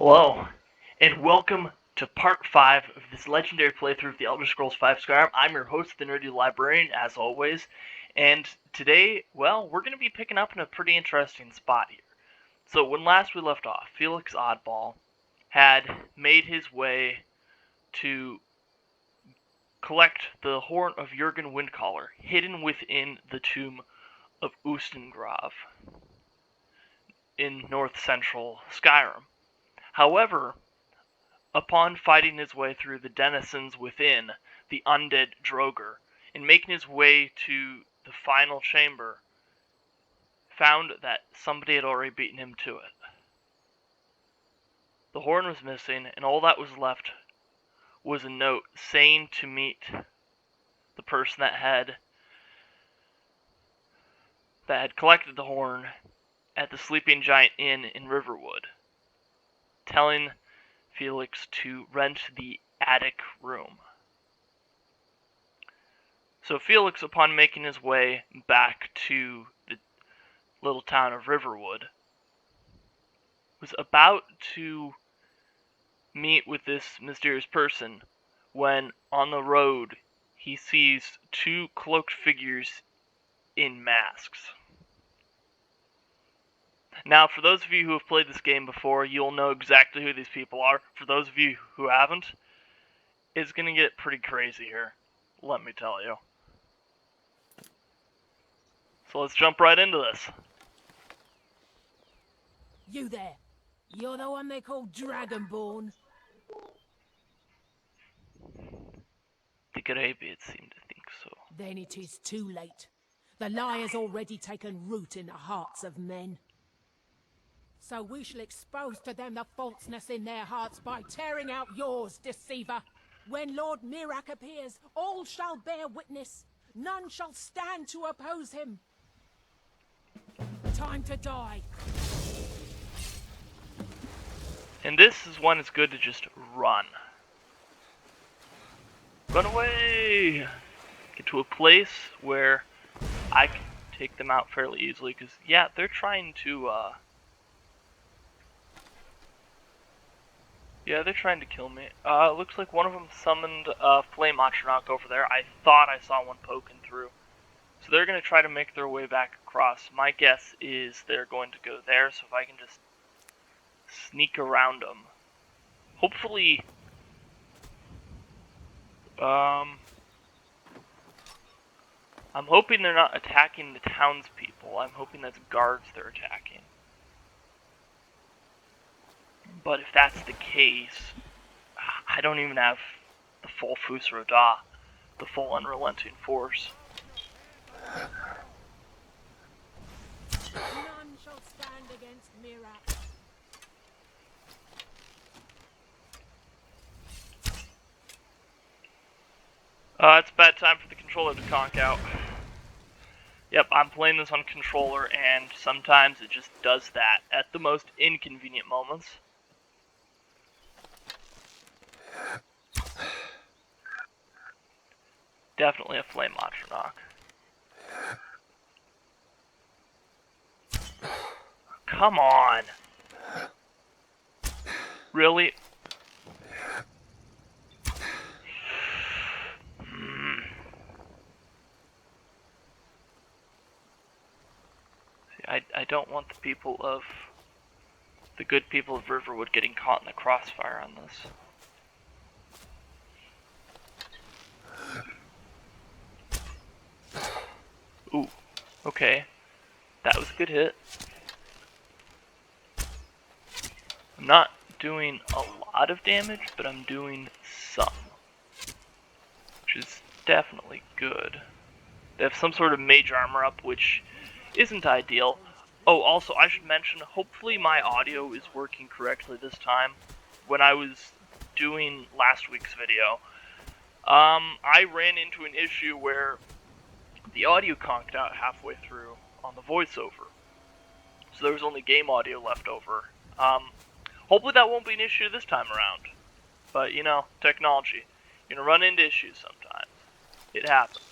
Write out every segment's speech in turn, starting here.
Hello, and welcome to part 5 of this legendary playthrough of the Elder Scrolls V Skyrim. I'm your host, the Nerdy Librarian, as always, and today, well, we're going to be picking up in a pretty interesting spot here. So when last we left off, Felix Oddball had made his way to collect the horn of Jurgen Windcaller, hidden within the tomb of Ustengrav in north-central Skyrim. However, upon fighting his way through the denizens within, the undead Droger, and making his way to the final chamber, found that somebody had already beaten him to it. The horn was missing, and all that was left was a note saying to meet the person that had collected the horn at the Sleeping Giant Inn in Riverwood, telling Felix to rent the attic room. So Felix, upon making his way back to the little town of Riverwood, was about to meet with this mysterious person when, on the road, he sees two cloaked figures in masks. Now, for those of you who have played this game before, you'll know exactly who these people are. For those of you who haven't, it's going to get pretty crazy here, let me tell you. So let's jump right into this. You there. You're the one they call Dragonborn. The Greybeards seem to think so. Then it is too late. The lie has already taken root in the hearts of men. So we shall expose to them the falseness in their hearts by tearing out yours, deceiver. When Lord Mirak appears, all shall bear witness. None shall stand to oppose him. Time to die. And this is when it's good to just run. Run away! Get to a place where I can take them out fairly easily, because, yeah, they're trying to, yeah, they're trying to kill me. It looks like one of them summoned a flame Atronach over there. I thought I saw one poking through. So they're going to try to make their way back across. My guess is they're going to go there, so if I can just sneak around them. Hopefully, I'm hoping they're not attacking the townspeople. I'm hoping that's guards they're attacking. But if that's the case, I don't even have the full Fus Rodah, the full unrelenting force. None shall stand against Mirak. It's bad time for the controller to conk out. Yep, I'm playing this on controller, and sometimes it just does that at the most inconvenient moments. Definitely a flame Atronach. Come on! Really? See, I don't want the good people of Riverwood getting caught in the crossfire on this. Ooh, okay. That was a good hit. I'm not doing a lot of damage, but I'm doing some. Which is definitely good. They have some sort of mage armor up, which isn't ideal. Oh, also, I should mention, hopefully my audio is working correctly this time. When I was doing last week's video, I ran into an issue where the audio conked out halfway through on the voiceover. So there was only game audio left over. Hopefully that won't be an issue this time around. But, you know, technology. You're gonna run into issues sometimes. It happens.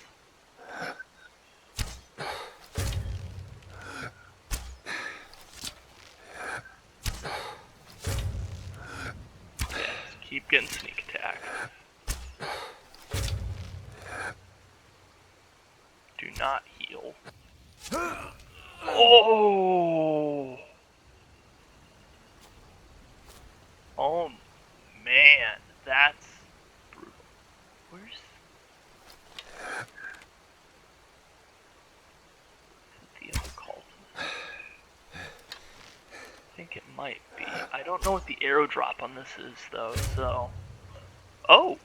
Keep getting sneak attack. Do not heal. Oh! Oh, man. That's brutal. Where's... the other cultist? I think it might be. I don't know what the arrow drop on this is, though, so... Oh!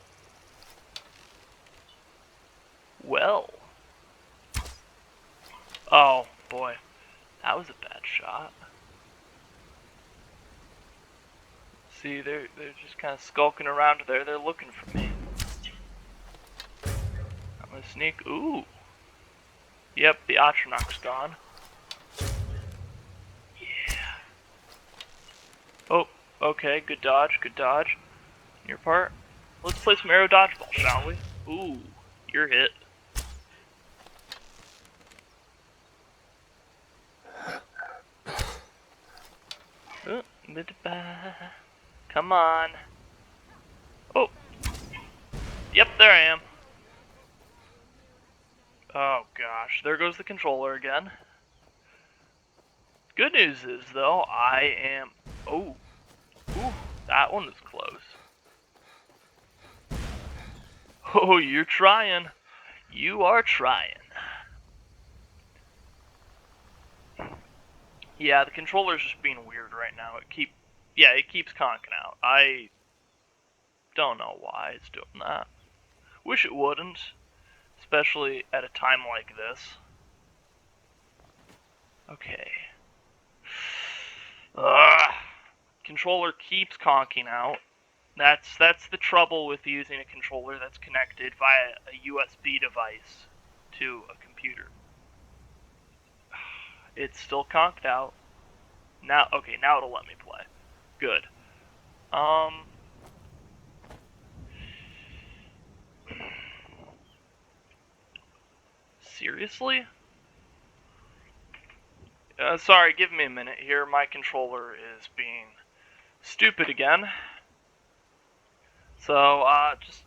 Well. Oh, boy. That was a bad shot. See, they're just kind of skulking around there. They're looking for me. I'm gonna sneak. Ooh. Yep, the Atronach's gone. Yeah. Oh, okay. Good dodge. Good dodge. Your part. Let's play some arrow dodgeball, shall we? Ooh, you're hit. Come on. Oh. Yep, there I am. Oh gosh, there goes the controller again. Good news is, though, I am... Oh. Ooh, that one was close. Oh, you're trying. You are trying. Yeah, the controller's just being weird right now. It keeps conking out. I don't know why it's doing that. Wish it wouldn't, especially at a time like this. Okay. Ugh. Controller keeps conking out. That's the trouble with using a controller that's connected via a USB device to a computer. It's still conked out. Now, okay, now it'll let me play. Good. Seriously? Sorry, give me a minute here. My controller is being stupid again. So, just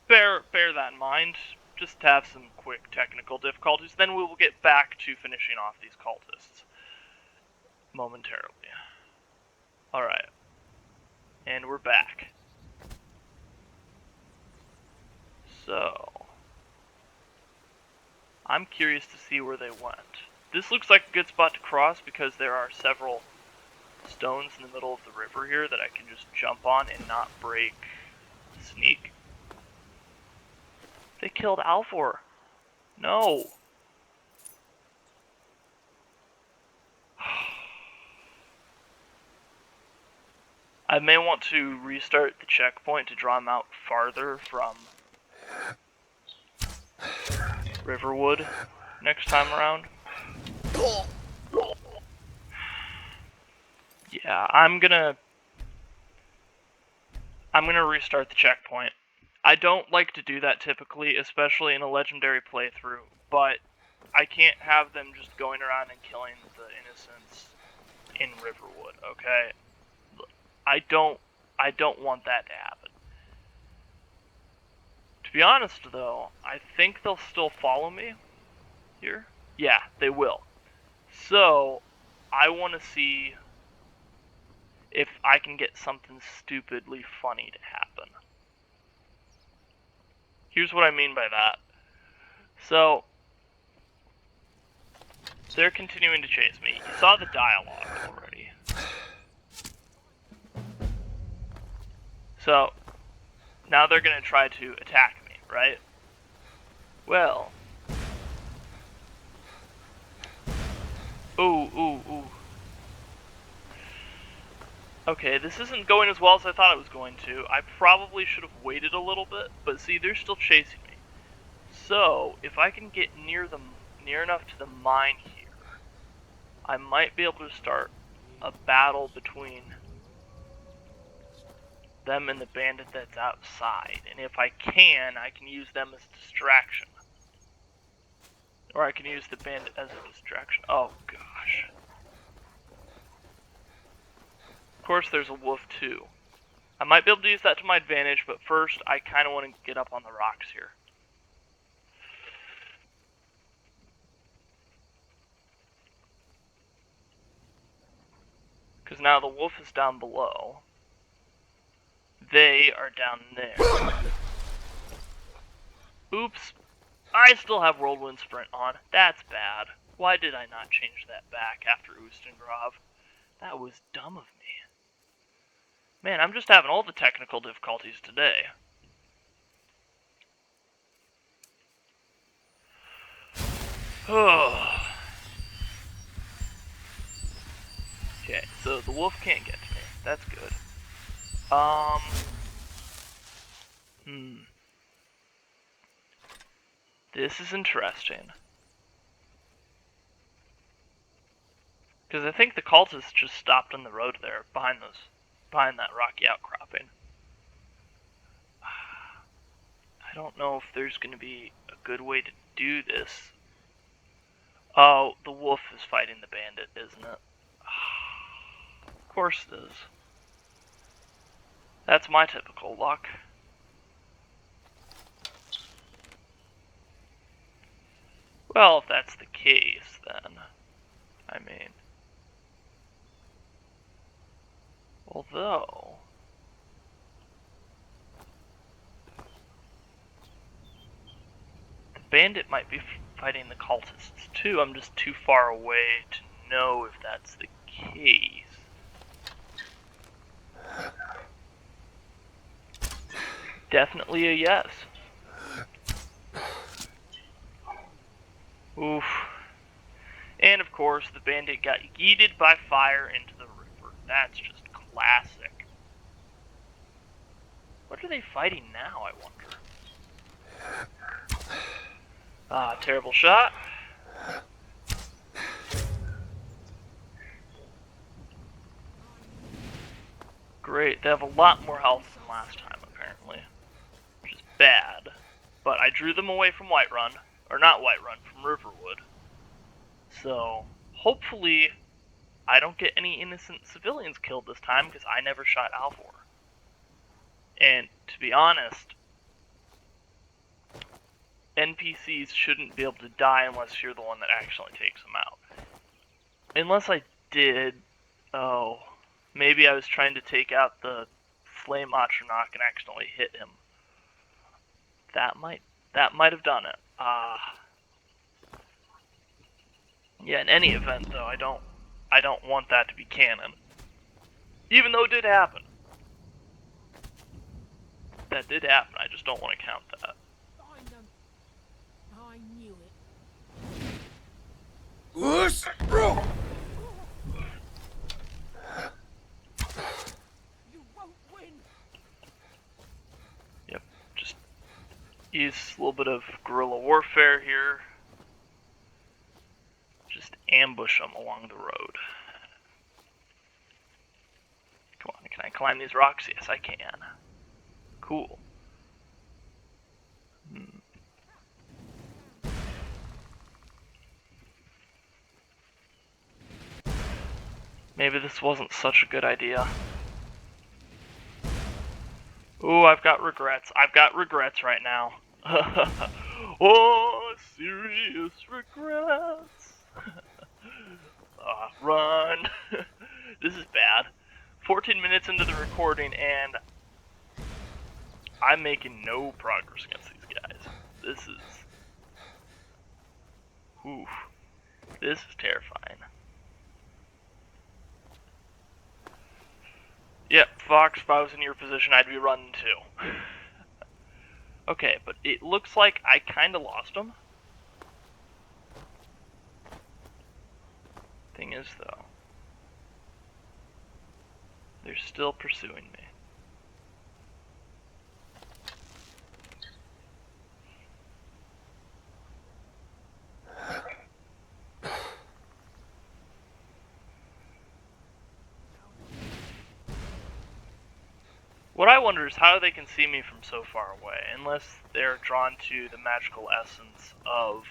bear that in mind. Just have some quick technical difficulties. Then we will get back to finishing off these cultists momentarily. Alright. And we're back. So, I'm curious to see where they went. This looks like a good spot to cross because there are several stones in the middle of the river here that I can just jump on and not break sneak. They killed Alfor. No. I may want to restart the checkpoint to draw them out farther from Riverwood next time around. Yeah, I'm gonna restart the checkpoint. I don't like to do that typically, especially in a legendary playthrough, but I can't have them just going around and killing the innocents in Riverwood, okay? I don't want that to happen. To be honest, though, I think they'll still follow me here. Yeah, they will. So, I want to see if I can get something stupidly funny to happen. Here's what I mean by that. So, they're continuing to chase me. You saw the dialogue already. So, now they're going to try to attack me, right? Well. Ooh. Okay, this isn't going as well as I thought it was going to. I probably should have waited a little bit, but see, they're still chasing me. So, if I can get near enough to the mine here, I might be able to start a battle between them and the bandit that's outside. And if I can use them as a distraction. Or I can use the bandit as a distraction. Oh, gosh. Of course, there's a wolf, too. I might be able to use that to my advantage, but first I kind of want to get up on the rocks here. Because now the wolf is down below. They are down there. Oops. I still have Whirlwind Sprint on. That's bad. Why did I not change that back after Ustengrav? That was dumb of me. Man, I'm just having all the technical difficulties today. Okay, so the wolf can't get to me. That's good. This is interesting. Because I think the cultists just stopped on the road there, behind that rocky outcropping. I don't know if there's going to be a good way to do this. Oh, the wolf is fighting the bandit, isn't it? Of course it is. That's my typical luck. Well, if that's the case, then, I mean, although, the bandit might be fighting the cultists too. I'm just too far away to know if that's the case. Definitely a yes. Oof. And of course, the bandit got yeeted by fire into the river. That's just classic. What are they fighting now, I wonder? Ah, terrible shot. Great, they have a lot more health than last time, apparently. Which is bad. But I drew them away from Whiterun. Or not Whiterun, from Riverwood. So, hopefully, I don't get any innocent civilians killed this time, because I never shot Alvor. And, to be honest, NPCs shouldn't be able to die unless you're the one that actually takes them out. Unless I did... Oh... Maybe I was trying to take out the Flame Atronach and accidentally hit him. That might have done it. Yeah, in any event though, I don't want that to be canon. Even though it did happen. That did happen, I just don't want to count that. I knew it. Whoosh! Use a little bit of guerrilla warfare here. Just ambush them along the road. Come on, can I climb these rocks? Yes, I can. Cool. Maybe this wasn't such a good idea. Ooh, I've got regrets. I've got regrets right now. Oh, serious regrets. Run. This is bad. 14 minutes into the recording and I'm making no progress against these guys. This is... Oof. This is terrifying. Yep, Fox, if I was in your position, I'd be running too. Okay, but it looks like I kinda lost them. Thing is, though, they're still pursuing me. What I wonder is how they can see me from so far away, unless they're drawn to the magical essence of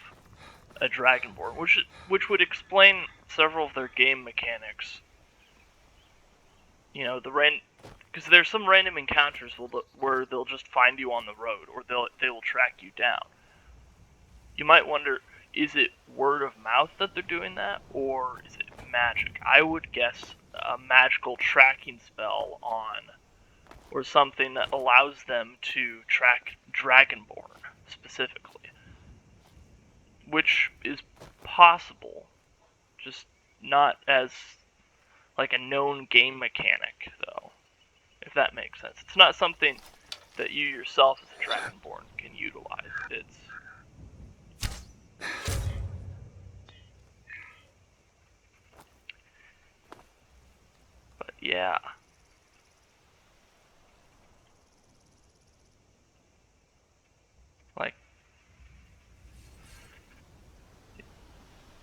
a Dragonborn, which would explain several of their game mechanics. You know, Because there's some random encounters where they'll just find you on the road, or they will track you down. You might wonder, is it word of mouth that they're doing that, or is it magic? I would guess a magical tracking spell or something that allows them to track Dragonborn specifically, which is possible, just not as like a known game mechanic, though, if that makes sense. It's not something that you yourself as a Dragonborn can utilize. But yeah. Like,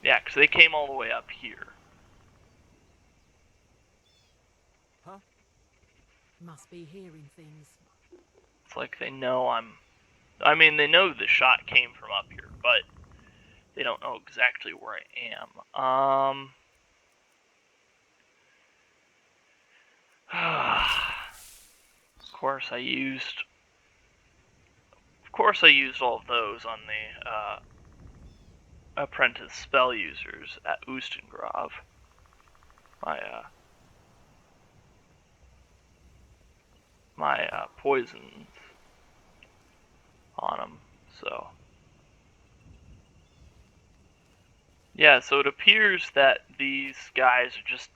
yeah, because they came all the way up here. Huh? Must be hearing things. It's like they know I mean, they know the shot came from up here, but they don't know exactly where I am. Of course I used all of those on the apprentice spell users at Oostengrove. My poisons on them. So yeah, so it appears that these guys are just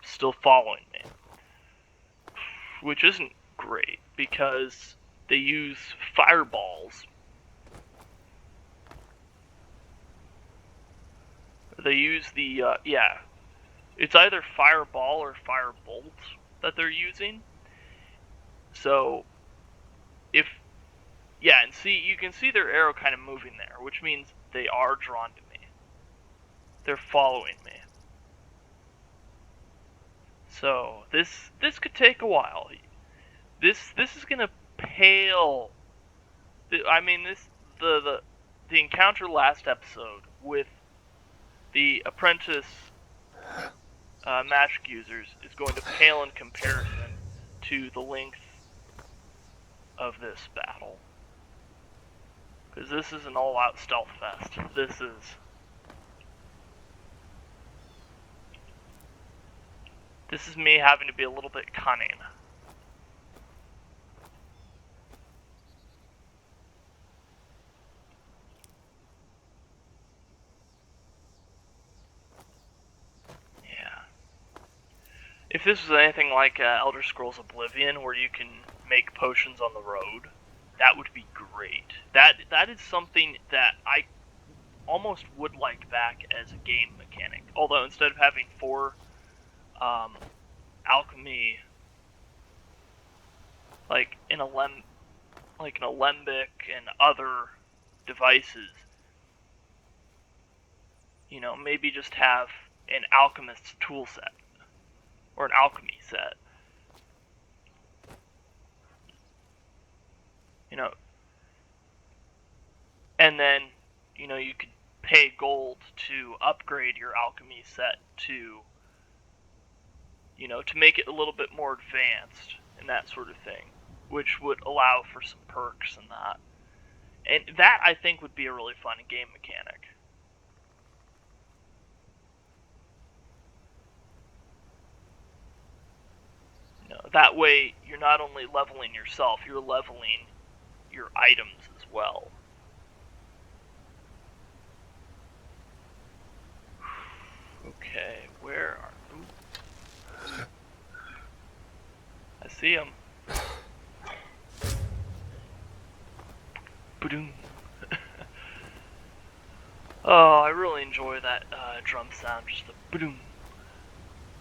still following me, which isn't great because they use fireballs. They use the it's either fireball or firebolt that they're using. So and see, you can see their arrow kind of moving there, which means they are drawn to me. They're following me. So this could take a while. This is gonna pale. I mean, the encounter last episode with the apprentice magic users is going to pale in comparison to the length of this battle. Because this is an all-out stealth fest. This is me having to be a little bit cunning. Yeah. If this was anything like Elder Scrolls Oblivion, where you can make potions on the road, that would be great. That is something that I almost would like back as a game mechanic. Although instead of having 4 alchemy, like an alembic and other devices, maybe just have an alchemist's tool set or an alchemy set. And then, you could pay gold to upgrade your alchemy set to make it a little bit more advanced and that sort of thing, which would allow for some perks and that. And that, I think, would be a really fun game mechanic. That way, you're not only leveling yourself, you're leveling your items as well. Okay, where are... Ooh. I see him. Ba-doom. Oh, I really enjoy that drum sound, just the ba-doom.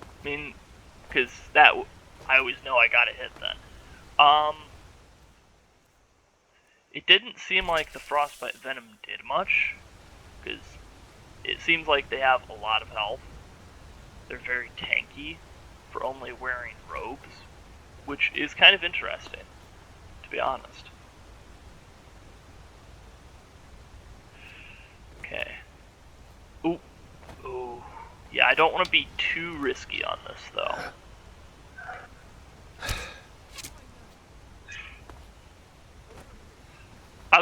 I mean, because I always know I gotta hit that. It didn't seem like the Frostbite Venom did much, because it seems like they have a lot of health. They're very tanky for only wearing robes, which is kind of interesting, to be honest. Okay. Ooh. Yeah, I don't want to be too risky on this, though.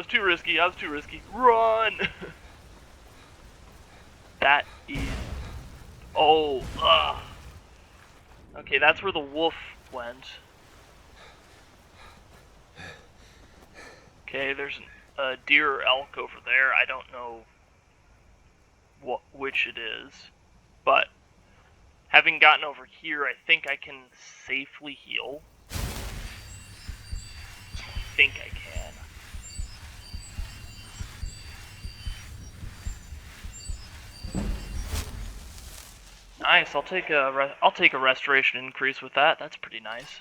was too risky. I was too risky. Run! That is... Oh, ugh. Okay, that's where the wolf went. Okay, there's a deer or elk over there. I don't know which it is. But, having gotten over here, I think I can safely heal. I think I can. Nice. I'll take a restoration increase with that. That's pretty nice.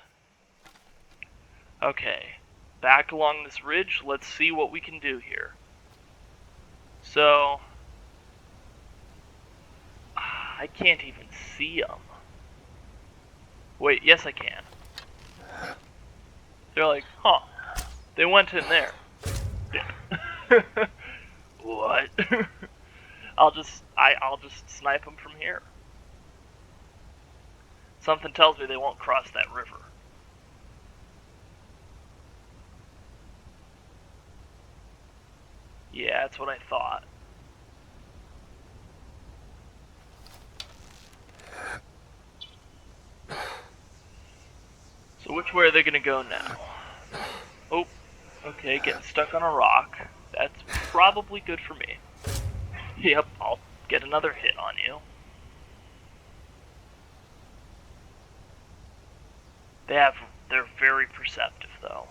Okay, back along this ridge. Let's see what we can do here. So, I can't even see them. Wait, yes I can. They're like, huh? They went in there. What? I'll just snipe them from here. Something tells me they won't cross that river. Yeah, that's what I thought. So which way are they gonna go now? Oh, okay, getting stuck on a rock. That's probably good for me. Yep, I'll get another hit on you. They're very perceptive though.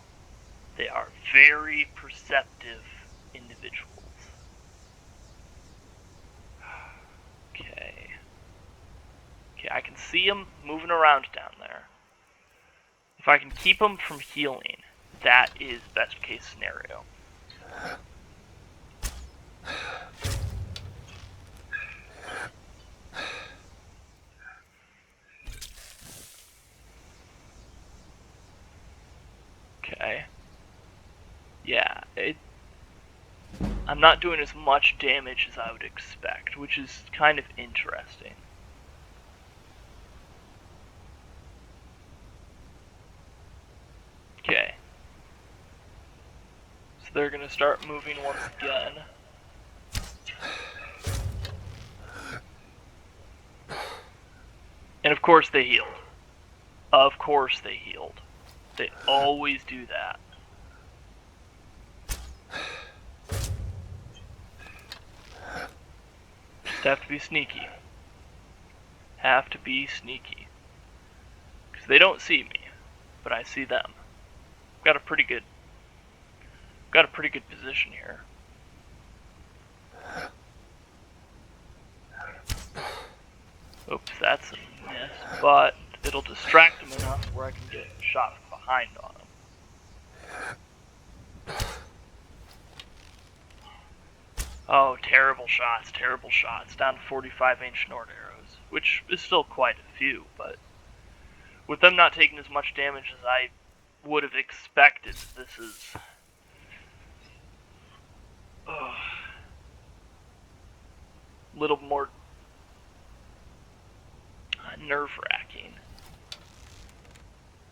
They are very perceptive individuals. Okay. Okay, I can see them moving around down there. If I can keep them from healing, that is best case scenario. Okay. Yeah, I'm not doing as much damage as I would expect, which is kind of interesting. Okay. So they're gonna start moving once again. And of course they healed. Of course they healed. They always do that. Just have to be sneaky. Have to be sneaky. Because they don't see me, but I see them. Got a pretty good position here. Oops, that's a miss, but it'll distract them enough where I can get shot from behind on them. Oh, terrible shots, down to 45-inch Nord arrows, which is still quite a few, but with them not taking as much damage as I would have expected, this is a little more nerve-wracking.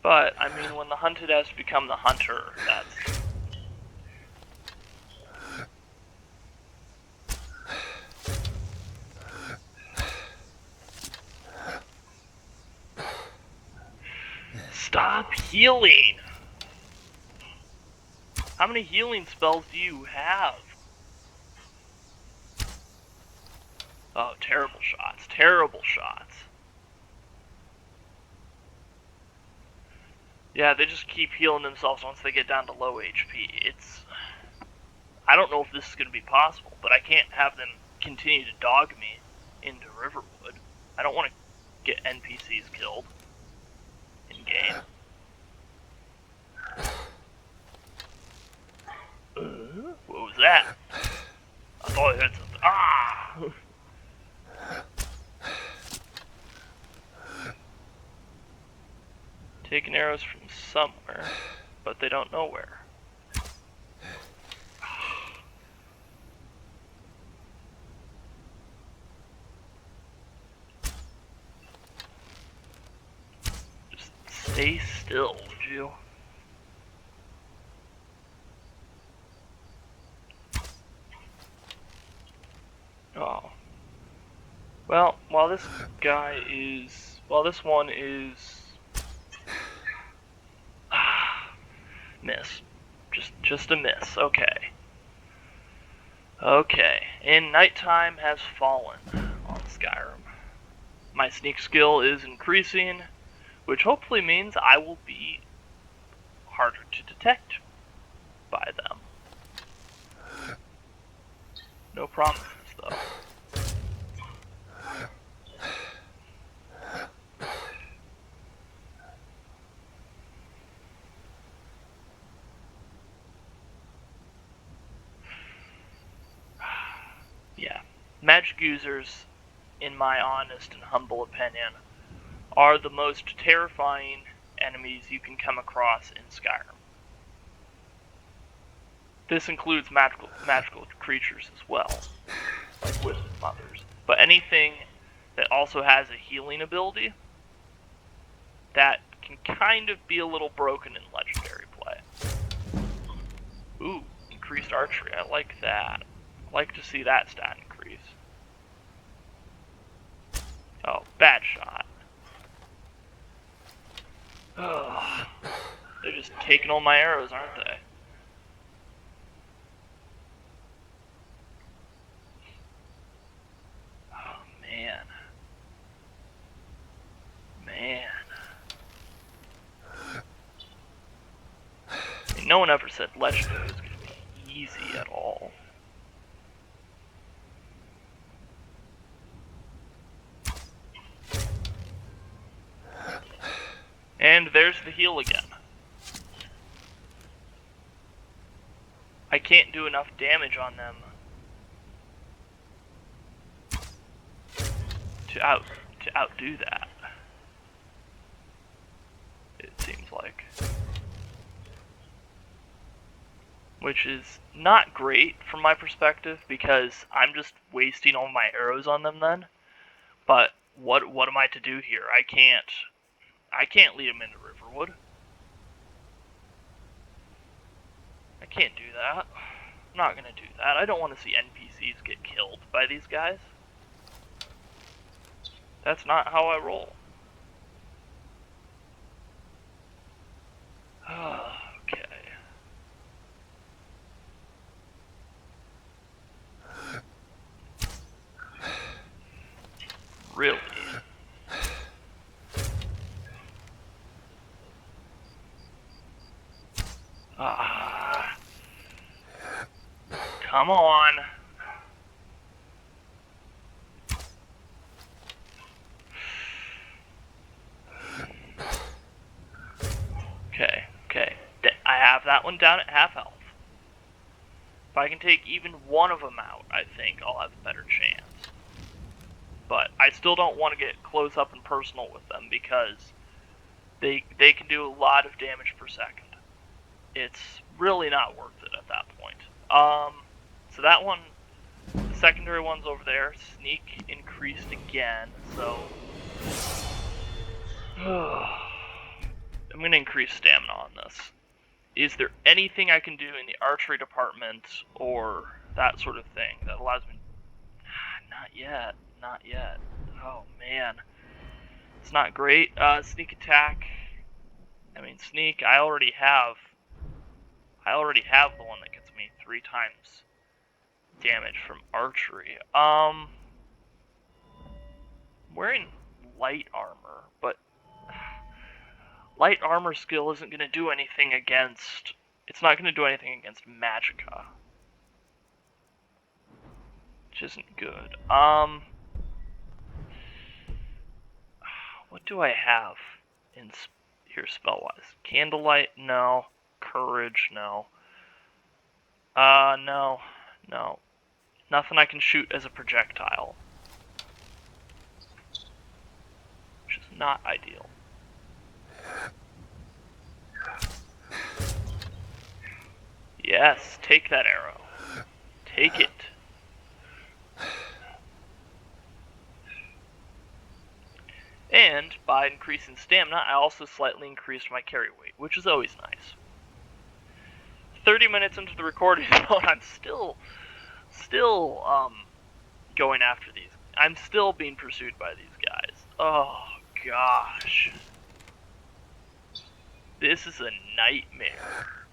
But, I mean, when the hunted has become the hunter, that's... Stop healing! How many healing spells do you have? Oh, terrible shots, terrible shots. Yeah, they just keep healing themselves once they get down to low HP. I don't know if this is going to be possible, but I can't have them continue to dog me into Riverwood. I don't want to get NPCs killed in-game. What was that? I thought I heard something. Ah! Taking arrows from somewhere, but they don't know where. Just stay still, would you? Oh. Well, while this guy is... While this one is... miss. Just a miss. Okay. Okay. And nighttime has fallen on Skyrim. My sneak skill is increasing, which hopefully means I will be harder to detect by them. No promises, though. Yeah. Magic users, in my honest and humble opinion, are the most terrifying enemies you can come across in Skyrim. This includes magical creatures as well, like wisp mothers. But anything that also has a healing ability, that can kind of be a little broken in legendary play. Ooh, increased archery. I like that. I like to see that stat increase. Oh, bad shot. Ugh. They're just taking all my arrows, aren't they? Oh, man. Man. I mean, no one ever said legendary was going to be easy at all. And there's the heal again. I can't do enough damage on them to outdo that. It seems like. Which is not great from my perspective, because I'm just wasting all my arrows on them then. But what am I to do here? I can't lead them into Riverwood. I can't do that. I'm not gonna do that. I don't want to see NPCs get killed by these guys. That's not how I roll. Okay. Really? Come on. Okay. I have that one down at half health. If I can take even one of them out, I think I'll have a better chance. But I still don't want to get close up and personal with them, because they can do a lot of damage per second. It's really not worth it at that point. So that one, the secondary one's over there. Sneak increased again, so I'm gonna increase stamina on this. Is there anything I can do in the archery department or that sort of thing that allows me? Not yet. Oh man, it's not great. Sneak attack. I mean, sneak. I already have the one that gets me 3 times damage from archery. I'm wearing light armor, but light armor skill isn't going to do anything against... It's not going to do anything against magicka, which isn't good. What do I have in here spell-wise? Candlelight? No. Courage? No. No. Nothing I can shoot as a projectile, which is not ideal. Yes, take that arrow. Take it. And by increasing stamina, I also slightly increased my carry weight, which is always nice. 30 minutes into the recording, I'm still going after these. I'm still being pursued by these guys. Oh, gosh. This is a nightmare.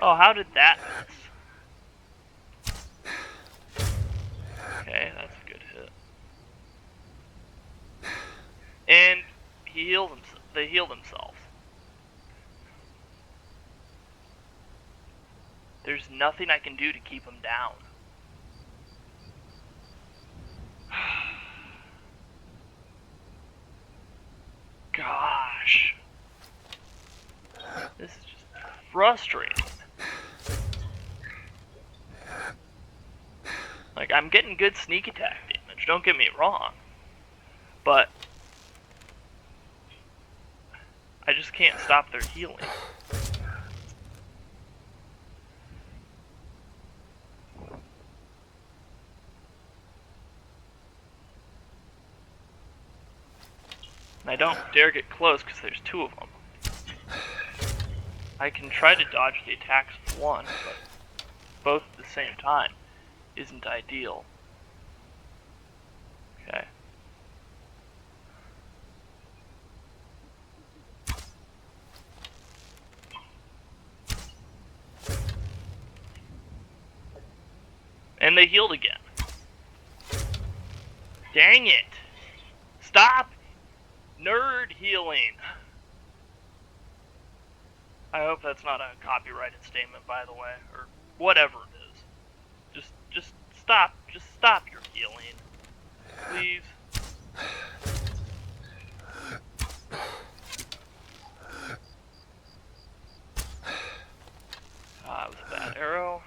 Oh, how did that miss? Okay, that's a good hit. And they heal themselves. There's nothing I can do to keep them down. Gosh. This is just frustrating. Like, I'm getting good sneak attack damage, don't get me wrong. But I just can't stop their healing. And I don't dare get close because there's two of them. I can try to dodge the attacks of one, but both at the same time isn't ideal. Okay. And they healed again. Dang it! Stop! Nerd healing! I hope that's not a copyrighted statement, by the way, or whatever it is. Just stop. Just stop your healing. Please. Ah, that was a bad arrow.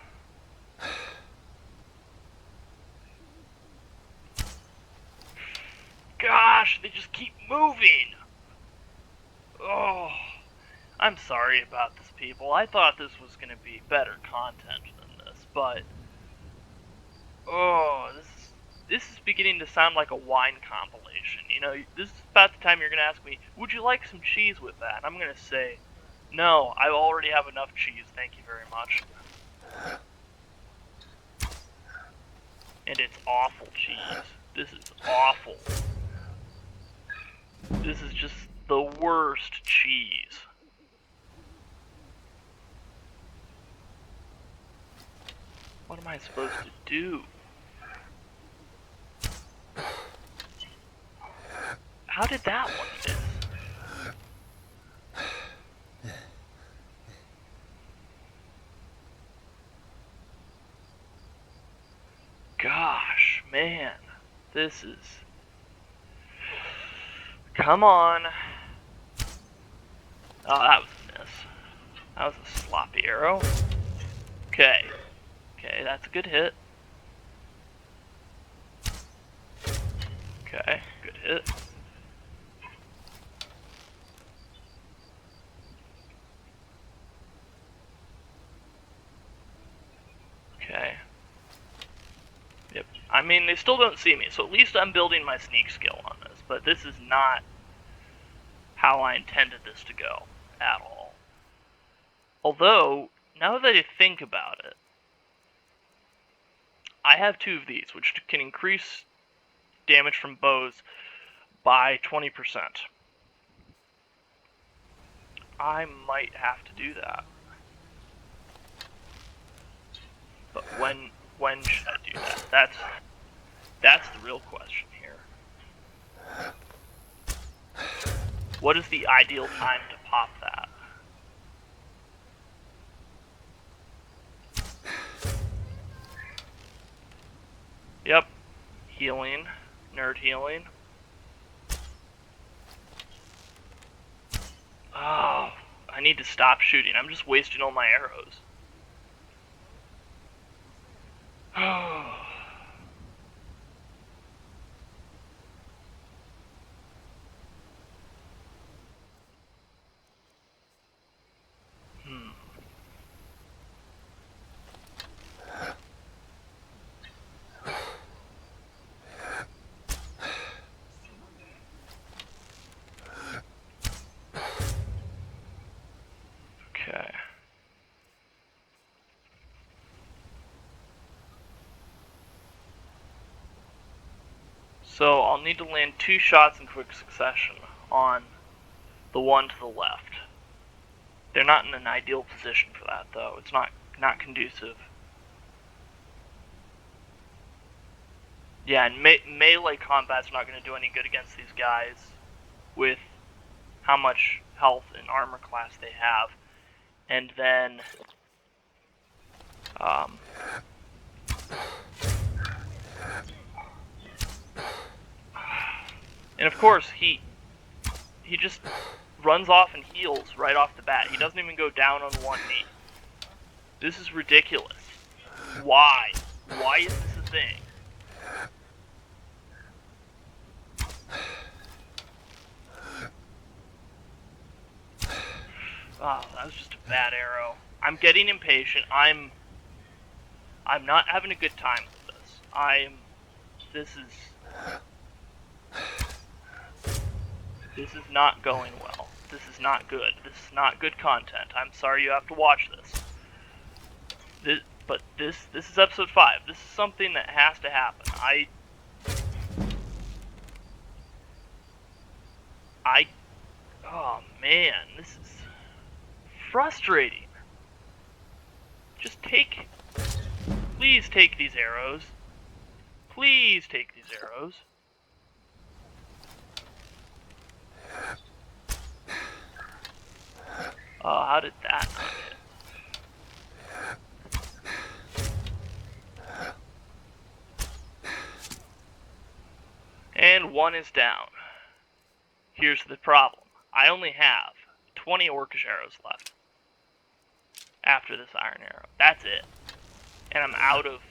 Gosh, they just keep moving! Oh, I'm sorry about this, people. I thought this was going to be better content than this, but... Oh, this is beginning to sound like a wine compilation. You know, this is about the time you're going to ask me, would you like some cheese with that? And I'm going to say, no, I already have enough cheese, thank you very much. And it's awful cheese. This is awful. This is just the worst cheese. What am I supposed to do? How did that one miss? Gosh, man. This is... Come on. Oh, that was a miss. That was a sloppy arrow. Okay. Okay, that's a good hit. Okay, good hit. Okay. Yep. I mean, they still don't see me, so at least I'm building my sneak skill on this, but this is not how I intended this to go at all. Although, now that I think about it, I have two of these, which can increase damage from bows by 20%. I might have to do that. But when should I do that? That's the real question here. What is the ideal time to pop that? Yep. Healing. Nerd healing. Oh, I need to stop shooting. I'm just wasting all my arrows. Oh. Okay. So I'll need to land 2 shots in quick succession on the one to the left. They're not in an ideal position for that, though. It's not conducive. Yeah, and melee combat's not going to do any good against these guys with how much health and armor class they have. And then, and of course, he just runs off and heals right off the bat. He doesn't even go down on one knee. This is ridiculous. Why? Why is this a thing? Oh, that was just a bad arrow. I'm getting impatient. I'm not having a good time with this. This is not going well. This is not good. This is not good content. I'm sorry you have to watch this. But this is episode 5. This is something that has to happen. Oh man, this is frustrating. Just please take these arrows. Please take these arrows. Oh, how did that not hit? And 1 is down. Here's the problem. I only have 20 orcish arrows left after this iron arrow. That's it. And I'm out of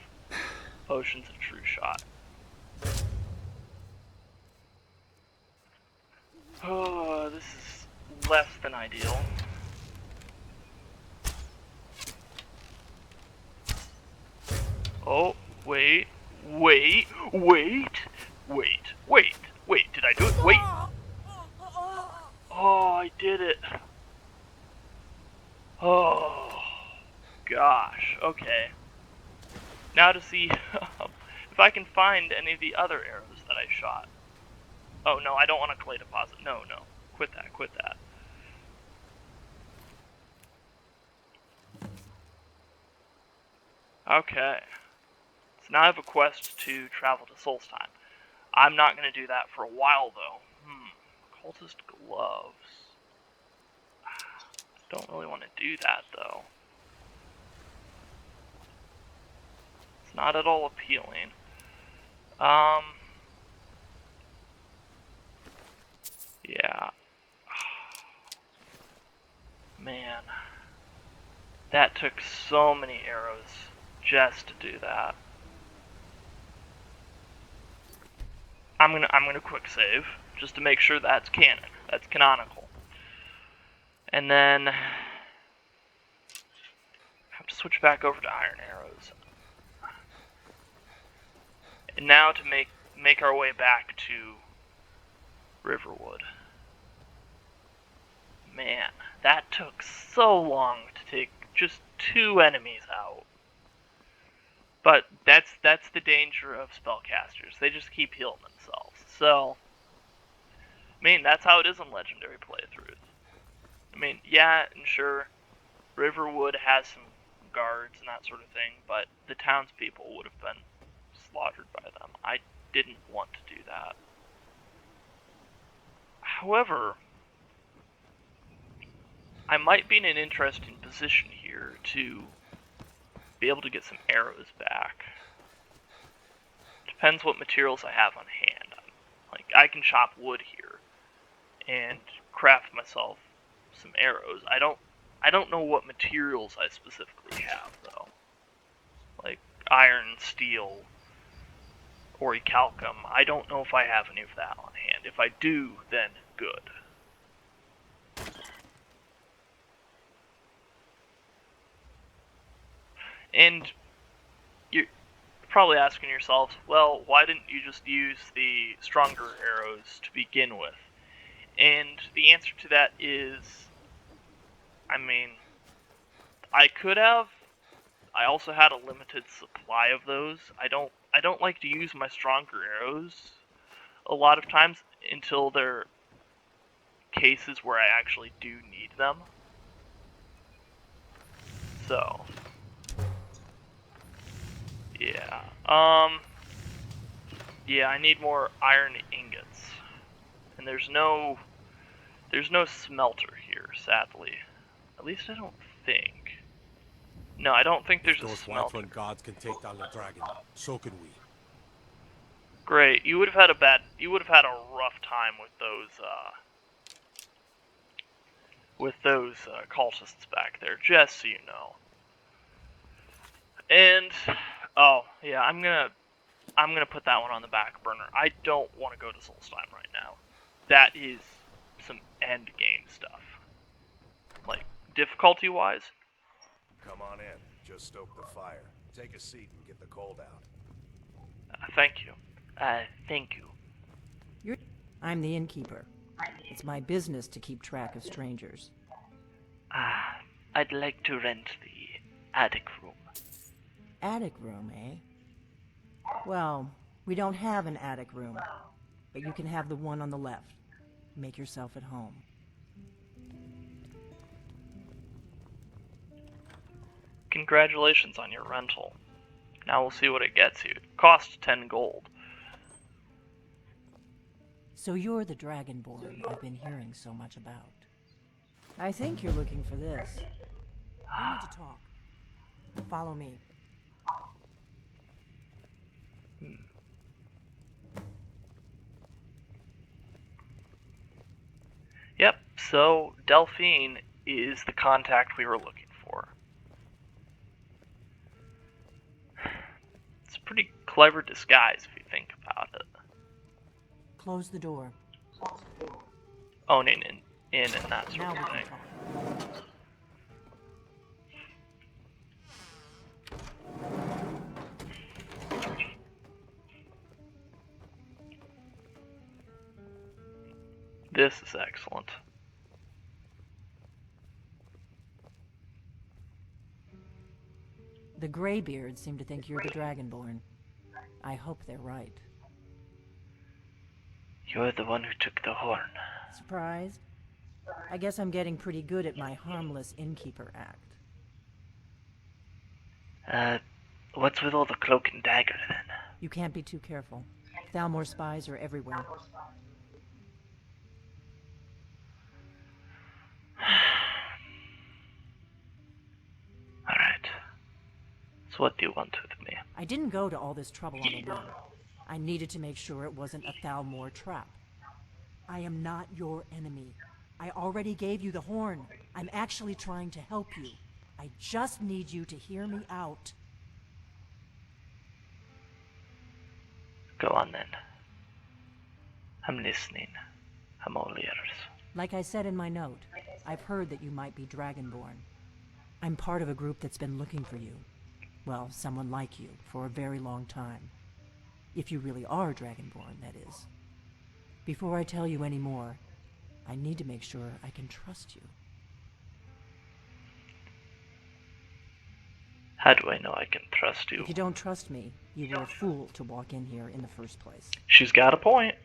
potions of true shot. Oh, this is less than ideal. Oh, wait. Did I do it? Wait. Oh, I did it. Oh, gosh. Okay. Now to see if I can find any of the other arrows that I shot. Oh, no, I don't want a clay deposit. No. Quit that. Okay. So now I have a quest to travel to Solstheim. I'm not going to do that for a while, though. Cultist gloves. Don't really want to do that, though. It's not at all appealing. Yeah. Man. That took so many arrows just to do that. I'm gonna quick save just to make sure that's canon. That's canonical. And then I have to switch back over to iron arrows. And now to make our way back to Riverwood. Man, that took so long to take just 2 enemies out. But that's the danger of spellcasters. They just keep healing themselves. So, I mean, that's how it is in Legendary playthroughs. I mean, yeah, and sure, Riverwood has some guards and that sort of thing, but the townspeople would have been slaughtered by them. I didn't want to do that. However, I might be in an interesting position here to be able to get some arrows back. Depends what materials I have on hand. Like, I can chop wood here and craft myself some arrows. I don't know what materials I specifically have, though. Like iron, steel, orichalcum. I don't know if I have any of that on hand. If I do, then good. And you're probably asking yourselves, well, why didn't you just use the stronger arrows to begin with? And the answer to that is, I mean, I could have. I also had a limited supply of those. I don't like to use my stronger arrows a lot of times until they're cases where I actually do need them. So, yeah. Yeah, I need more iron ingots. And there's no smelter here, sadly. At least I don't think. No, I don't think there's a Those smelter. Whiterun gods can take down the dragon. So can we. Great. You would have had a rough time with those cultists back there, just so you know. And oh yeah, I'm gonna put that one on the back burner. I don't want to go to Solstheim right now. That is some end game stuff. Like difficulty wise. Come on in. Just stoke the fire. Take a seat and get the cold out. Thank you. Thank you. I'm the innkeeper. It's my business to keep track of strangers. I'd like to rent the attic room. Attic room, eh? Well, we don't have an attic room, but you can have the one on the left. Make yourself at home. Congratulations on your rental. Now we'll see what it gets you. It costs 10 gold. So you're the Dragonborn I've been hearing so much about. I think you're looking for this. We need to talk. Follow me. Yep, so Delphine is the contact we were looking for. It's a pretty clever disguise if you think about it. Close the door. Owning in and that sort Now we of can thing. talk. This is excellent. The Greybeards seem to think you're the Dragonborn. I hope they're right. You're the one who took the horn. Surprised? I guess I'm getting pretty good at my harmless innkeeper act. What's with all the cloak and dagger then? You can't be too careful. Thalmor spies are everywhere. Alright. So what do you want with me? I didn't go to all this trouble on a whim. I needed to make sure it wasn't a Thalmor trap. I am not your enemy. I already gave you the horn. I'm actually trying to help you. I just need you to hear me out. Go on then. I'm listening. I'm all ears. Like I said in my note, I've heard that you might be Dragonborn. I'm part of a group that's been looking for you. Well, someone like you, for a very long time. If you really are Dragonborn, that is. Before I tell you any more, I need to make sure I can trust you. How do I know I can trust you? If you don't trust me, you were a fool to walk in here in the first place. She's got a point.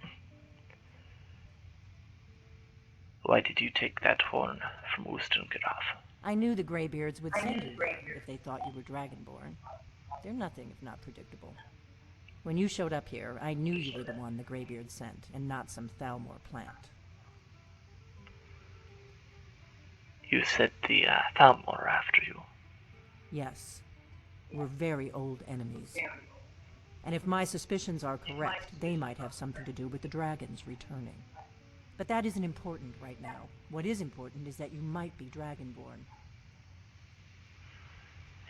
Why did you take that horn from Ustengraf? I knew the Greybeards would send you if they thought you were Dragonborn. They're nothing if not predictable. When you showed up here, I knew you were the one the Greybeards sent, and not some Thalmor plant. You said the Thalmor are after you. Yes. We're very old enemies. And if my suspicions are correct, they might have something to do with the dragons returning. But that isn't important right now. What is important is that you might be Dragonborn.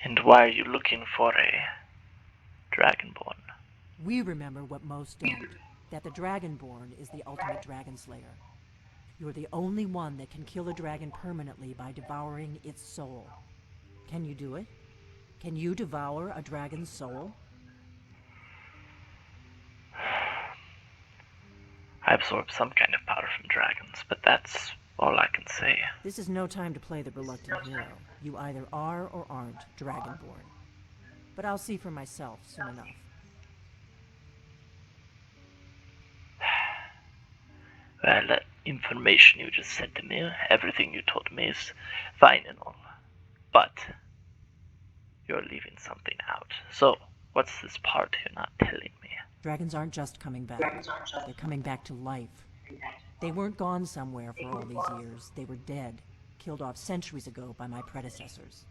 And why are you looking for a Dragonborn? We remember what most don't, that the Dragonborn is the ultimate dragon slayer. You're the only one that can kill a dragon permanently by devouring its soul. Can you do it? Can you devour a dragon's soul? I absorb some kind of power from dragons, but that's all I can say. This is no time to play the reluctant hero. You either are or aren't Dragonborn. But I'll see for myself soon enough. Well, that information you just said to me, everything you told me is fine and all. But you're leaving something out. So, what's this part you're not telling me? Dragons aren't just coming back. They're coming back to life. They weren't gone somewhere for all these years. They were dead, killed off centuries ago by my predecessors.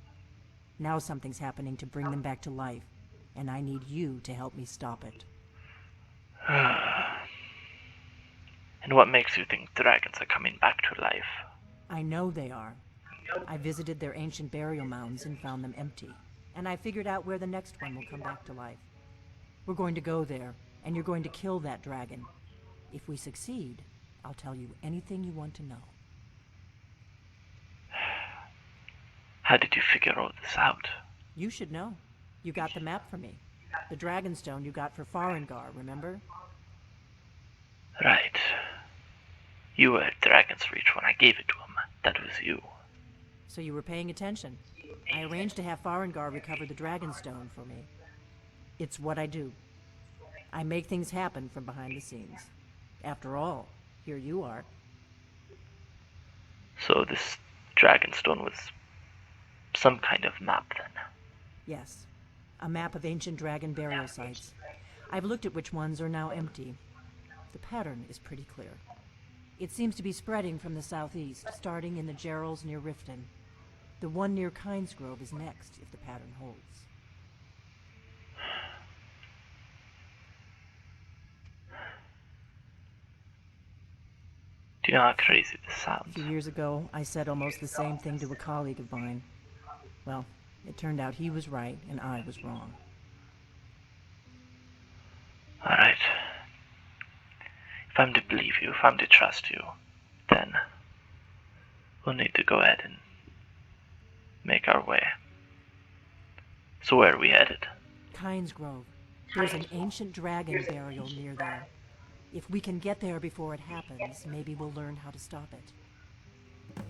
Now something's happening to bring them back to life, and I need you to help me stop it. And what makes you think dragons are coming back to life? I know they are. I visited their ancient burial mounds and found them empty. And I figured out where the next one will come back to life. We're going to go there, and you're going to kill that dragon. If we succeed, I'll tell you anything you want to know. How did you figure all this out? You should know. You got the map for me. The Dragonstone you got for Farengar, remember? Right. You were at Dragon's Reach when I gave it to him. That was you. So you were paying attention. I arranged to have Farengar recover the Dragonstone for me. It's what I do. I make things happen from behind the scenes. After all, here you are. So this Dragonstone was some kind of map then? Yes. A map of ancient dragon burial sites. I've looked at which ones are now empty. The pattern is pretty clear. It seems to be spreading from the southeast, starting in the Gerals near Riften. The one near Kinesgrove is next, if the pattern holds. Do you know how crazy this A sounds? few years ago, I said almost the same thing to a colleague of mine. Well, it turned out he was right and I was wrong. Alright. If I'm to believe you, if I'm to trust you, then we'll need to go ahead and make our way. So where are we headed? Kinesgrove. There's an ancient dragon burial near there. If we can get there before it happens, maybe we'll learn how to stop it.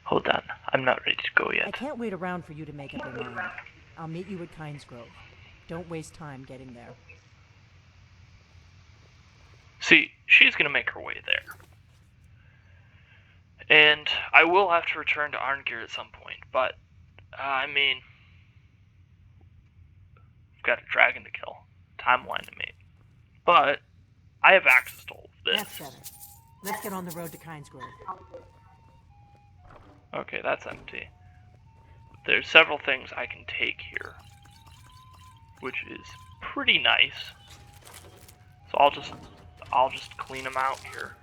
Hold on, I'm not ready to go I yet. can't wait around for you to make up your mind. I'll meet you at Kinesgrove. Don't waste time getting there. See, she's gonna make her way there. And I will have to return to Arngir at some point, but, I mean, we've got a dragon to kill, timeline to meet. But, I have access to all of this. That's better. Let's get on the road to Kinesgrove. Okay, that's empty. There's several things I can take here, which is pretty nice. So I'll just clean them out here.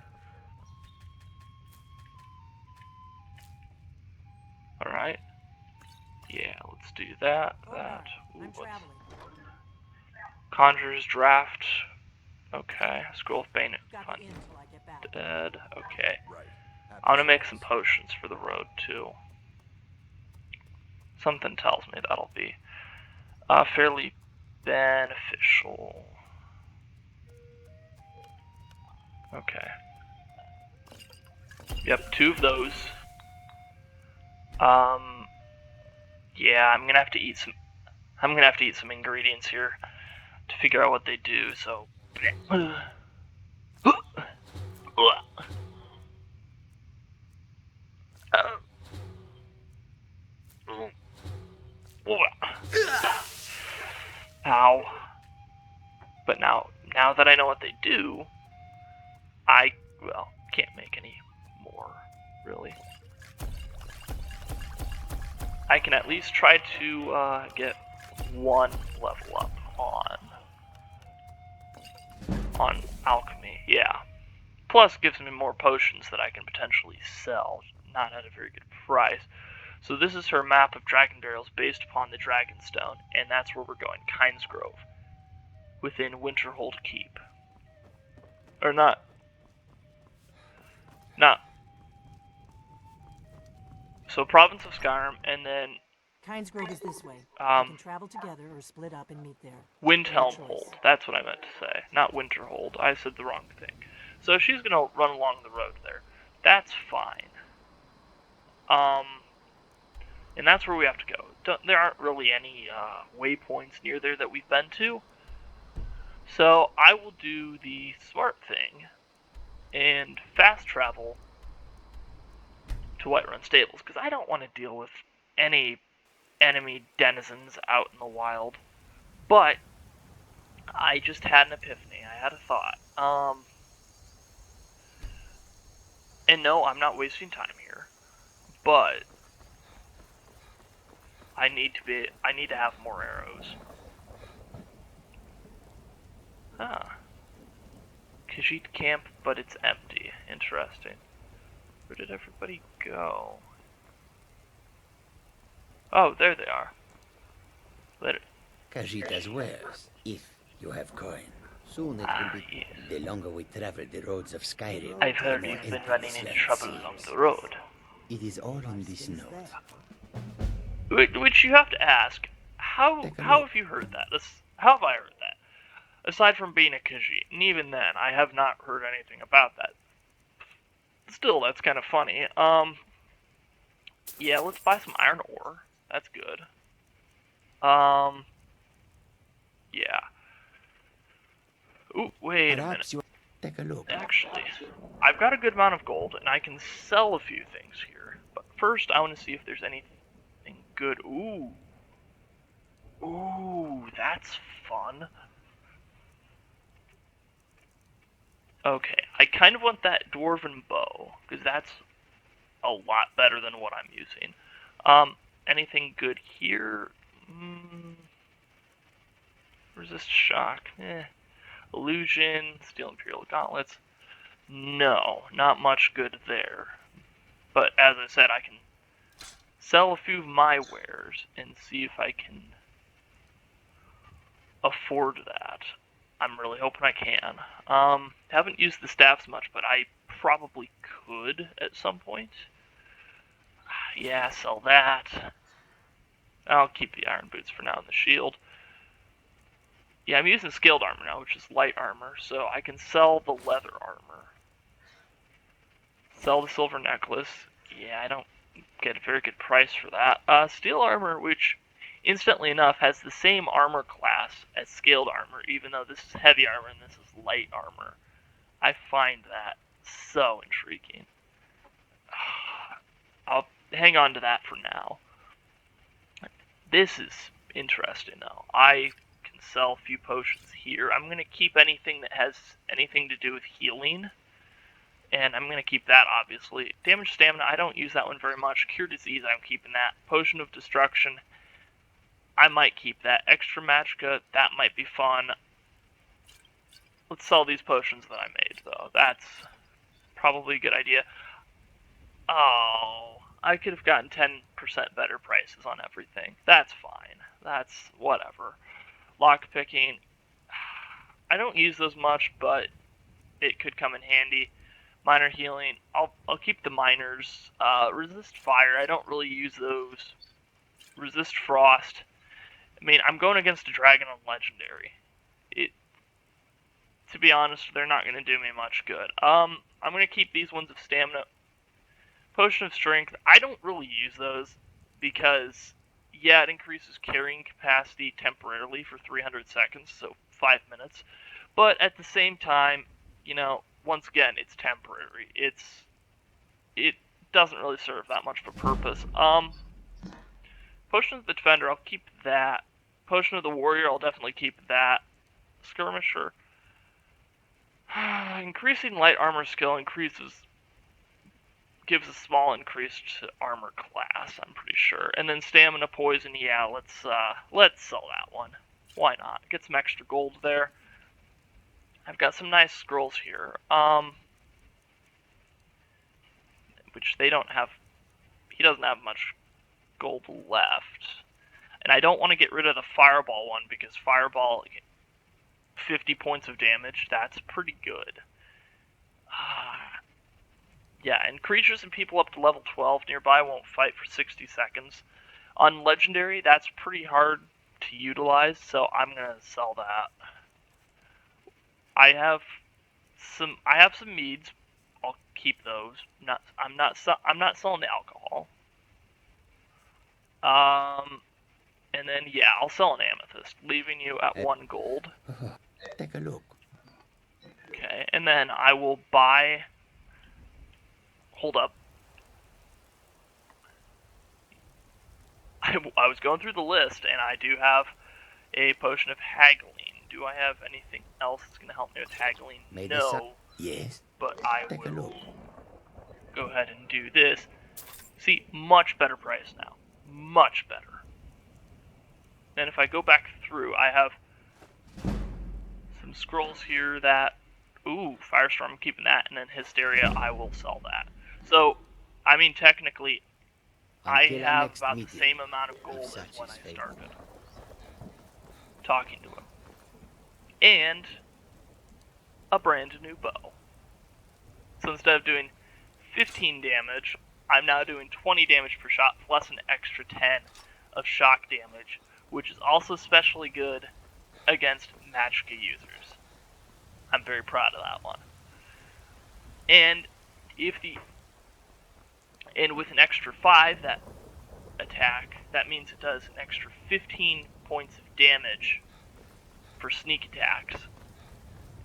Alright. Yeah, let's do that. That. Ooh, I'm what's- traveling. Conjurer's Draft. Okay. Scroll of Bane. Got the inn till I get back. Dead. Okay. Right. I'm gonna make some potions for the road too. Something tells me that'll be fairly beneficial. Okay. Yep, 2 of those. Yeah, I'm gonna have to eat some ingredients here to figure out what they do. So. Ow. But now that I know what they do, I, well, can't make any more, really. I can at least try to get 1 level up on alchemy, yeah. Plus gives me more potions that I can potentially sell, not at a very good price. So this is her map of dragon burials based upon the Dragonstone, and that's where we're going, Kinesgrove, within Winterhold Keep. Or not. So Province of Skyrim, and then Kinesgrove is this way. We Um, can travel together or split up and meet there. Windhelm Good choice. Hold. That's what I meant to say, not Winterhold. I said the wrong thing. So she's gonna run along the road there. That's fine. And that's where we have to go. There aren't really any waypoints near there that we've been to. So I will do the smart thing and fast travel to Whiterun Stables, because I don't want to deal with any enemy denizens out in the wild. But I just had an epiphany. I had a thought. And no, I'm not wasting time here. But I need to have more arrows. Ah. Khajiit camp, but it's empty. Interesting. Where did everybody go? Oh, there they are. Later. Khajiit's wares, if you have coin. Soon it will be. Yes. The longer we travel the roads of Skyrim, I've the heard more you've been empty running this into land trouble along seems. the road. It is all in this note. Which you have to ask, how have you heard that? How have I heard that? Aside from being a Khajiit, and even then, I have not heard anything about that. Still, that's kind of funny. Yeah, let's buy some iron ore. That's good. Yeah. Ooh, wait a minute. Take a look. Actually, I've got a good amount of gold, and I can sell a few things here. But first, I want to see if there's anything good. Ooh. Ooh, that's fun. Okay, I kind of want that dwarven bow, because that's a lot better than what I'm using. Anything good here? Resist shock. Illusion, steel imperial gauntlets. No, not much good there. But as I said, I can sell a few of my wares and see if I can afford that. I'm really hoping I can. Haven't used the staffs much, but I probably could at some point. Yeah, sell that. I'll keep the iron boots for now and the shield. Yeah, I'm using scaled armor now, which is light armor, so I can sell the leather armor. Sell the silver necklace. Yeah, I don't get a very good price for that. Steel armor, which, instantly enough, has the same armor class as scaled armor, even though this is heavy armor and this is light armor. I find that so intriguing. I'll hang on to that for now. This is interesting, though. I can sell a few potions here. I'm going to keep anything that has anything to do with healing. And I'm going to keep that, obviously. Damage stamina, I don't use that one very much. Cure disease, I'm keeping that. Potion of destruction, I might keep that. Extra magicka, that might be fun. Let's sell these potions that I made, though. That's probably a good idea. Oh, I could have gotten 10% better prices on everything. That's fine. That's whatever. Lockpicking, I don't use those much, but it could come in handy. Minor healing, I'll keep the minors. Resist fire, I don't really use those. Resist frost. I mean, I'm going against a dragon on legendary. To be honest, they're not going to do me much good. I'm going to keep these ones of stamina. Potion of strength, I don't really use those because, yeah, it increases carrying capacity temporarily for 300 seconds, so 5 minutes. But at the same time, you know, once again, it's temporary. It doesn't really serve that much of a purpose. Potion of the Defender, I'll keep that. Potion of the Warrior, I'll definitely keep that. Skirmisher. Increasing light armor skill gives a small increase to armor class, I'm pretty sure. And then stamina poison, yeah, let's sell that one. Why not? Get some extra gold there. I've got some nice scrolls here. Which they don't have. He doesn't have much gold left. And I don't want to get rid of the fireball one because fireball, 50 points of damage, that's pretty good. Yeah, and creatures and people up to level 12 nearby won't fight for 60 seconds. On legendary, that's pretty hard to utilize, so I'm gonna sell that. I have some meads. I'll keep those. I'm not selling the alcohol. And then yeah, I'll sell an amethyst, leaving you at 1 gold. Take a look. Okay, and then I will buy... Hold up. I was going through the list, and I do have a potion of haggling. Do I have anything else that's going to help me with haggling? Maybe No, yes. but I Take a will look. go ahead and do this. See, much better price now. Much better. Then if I go back through, I have some scrolls here that... Ooh, Firestorm, I'm keeping that, and then Hysteria, I will sell that. So, I mean, technically, I Until our have next about the meeting, same amount of if gold such as when is I fate. started talking to him. And a brand new bow. So instead of doing 15 damage, I'm now doing 20 damage per shot plus an extra 10 of shock damage, which is also especially good against Magicka users. I'm very proud of that one. And with an extra 5 that attack, that means it does an extra 15 points of damage for sneak attacks.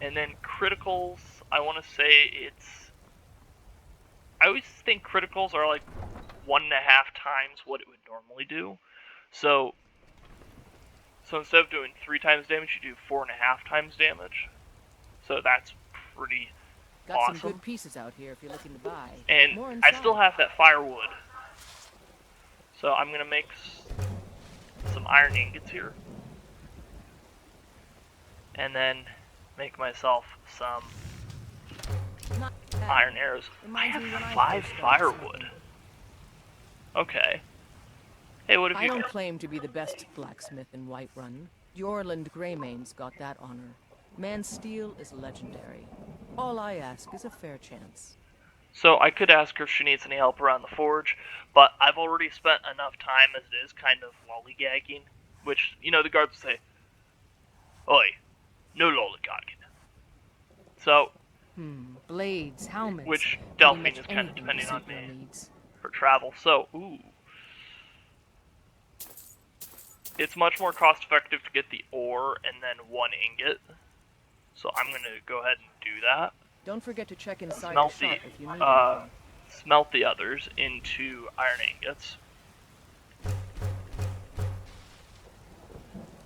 And then criticals, I want to say I always think criticals are like 1.5 times what it would normally do. So instead of doing 3 times damage, you do 4.5 times damage. So that's pretty Got awesome. some good pieces out here if you're looking to buy. And More I still inside. have that firewood. So I'm going to make some iron ingots here. And then make myself some Not bad. iron arrows. I Reminds have me when I 5 first started firewood. smithing. Okay. Hey, what have I you don't got? claim to be the best blacksmith in Whiterun. Jorland Greymane's got that honor. Man's steel is legendary. All I ask is a fair chance. So I could ask her if she needs any help around the forge, but I've already spent enough time as it is kind of lollygagging, which, you know, the guards would say, "Oi, no lollygagging." So, Blades, helmets. which pretty Delphine much is kind of anything to depending on suit your me needs. for travel. So, ooh. It's much more cost effective to get the ore and then 1 ingot. So I'm going to go ahead and do that. Don't forget to check inside Smelt the shop if you need the, anything. smelt the others into iron ingots.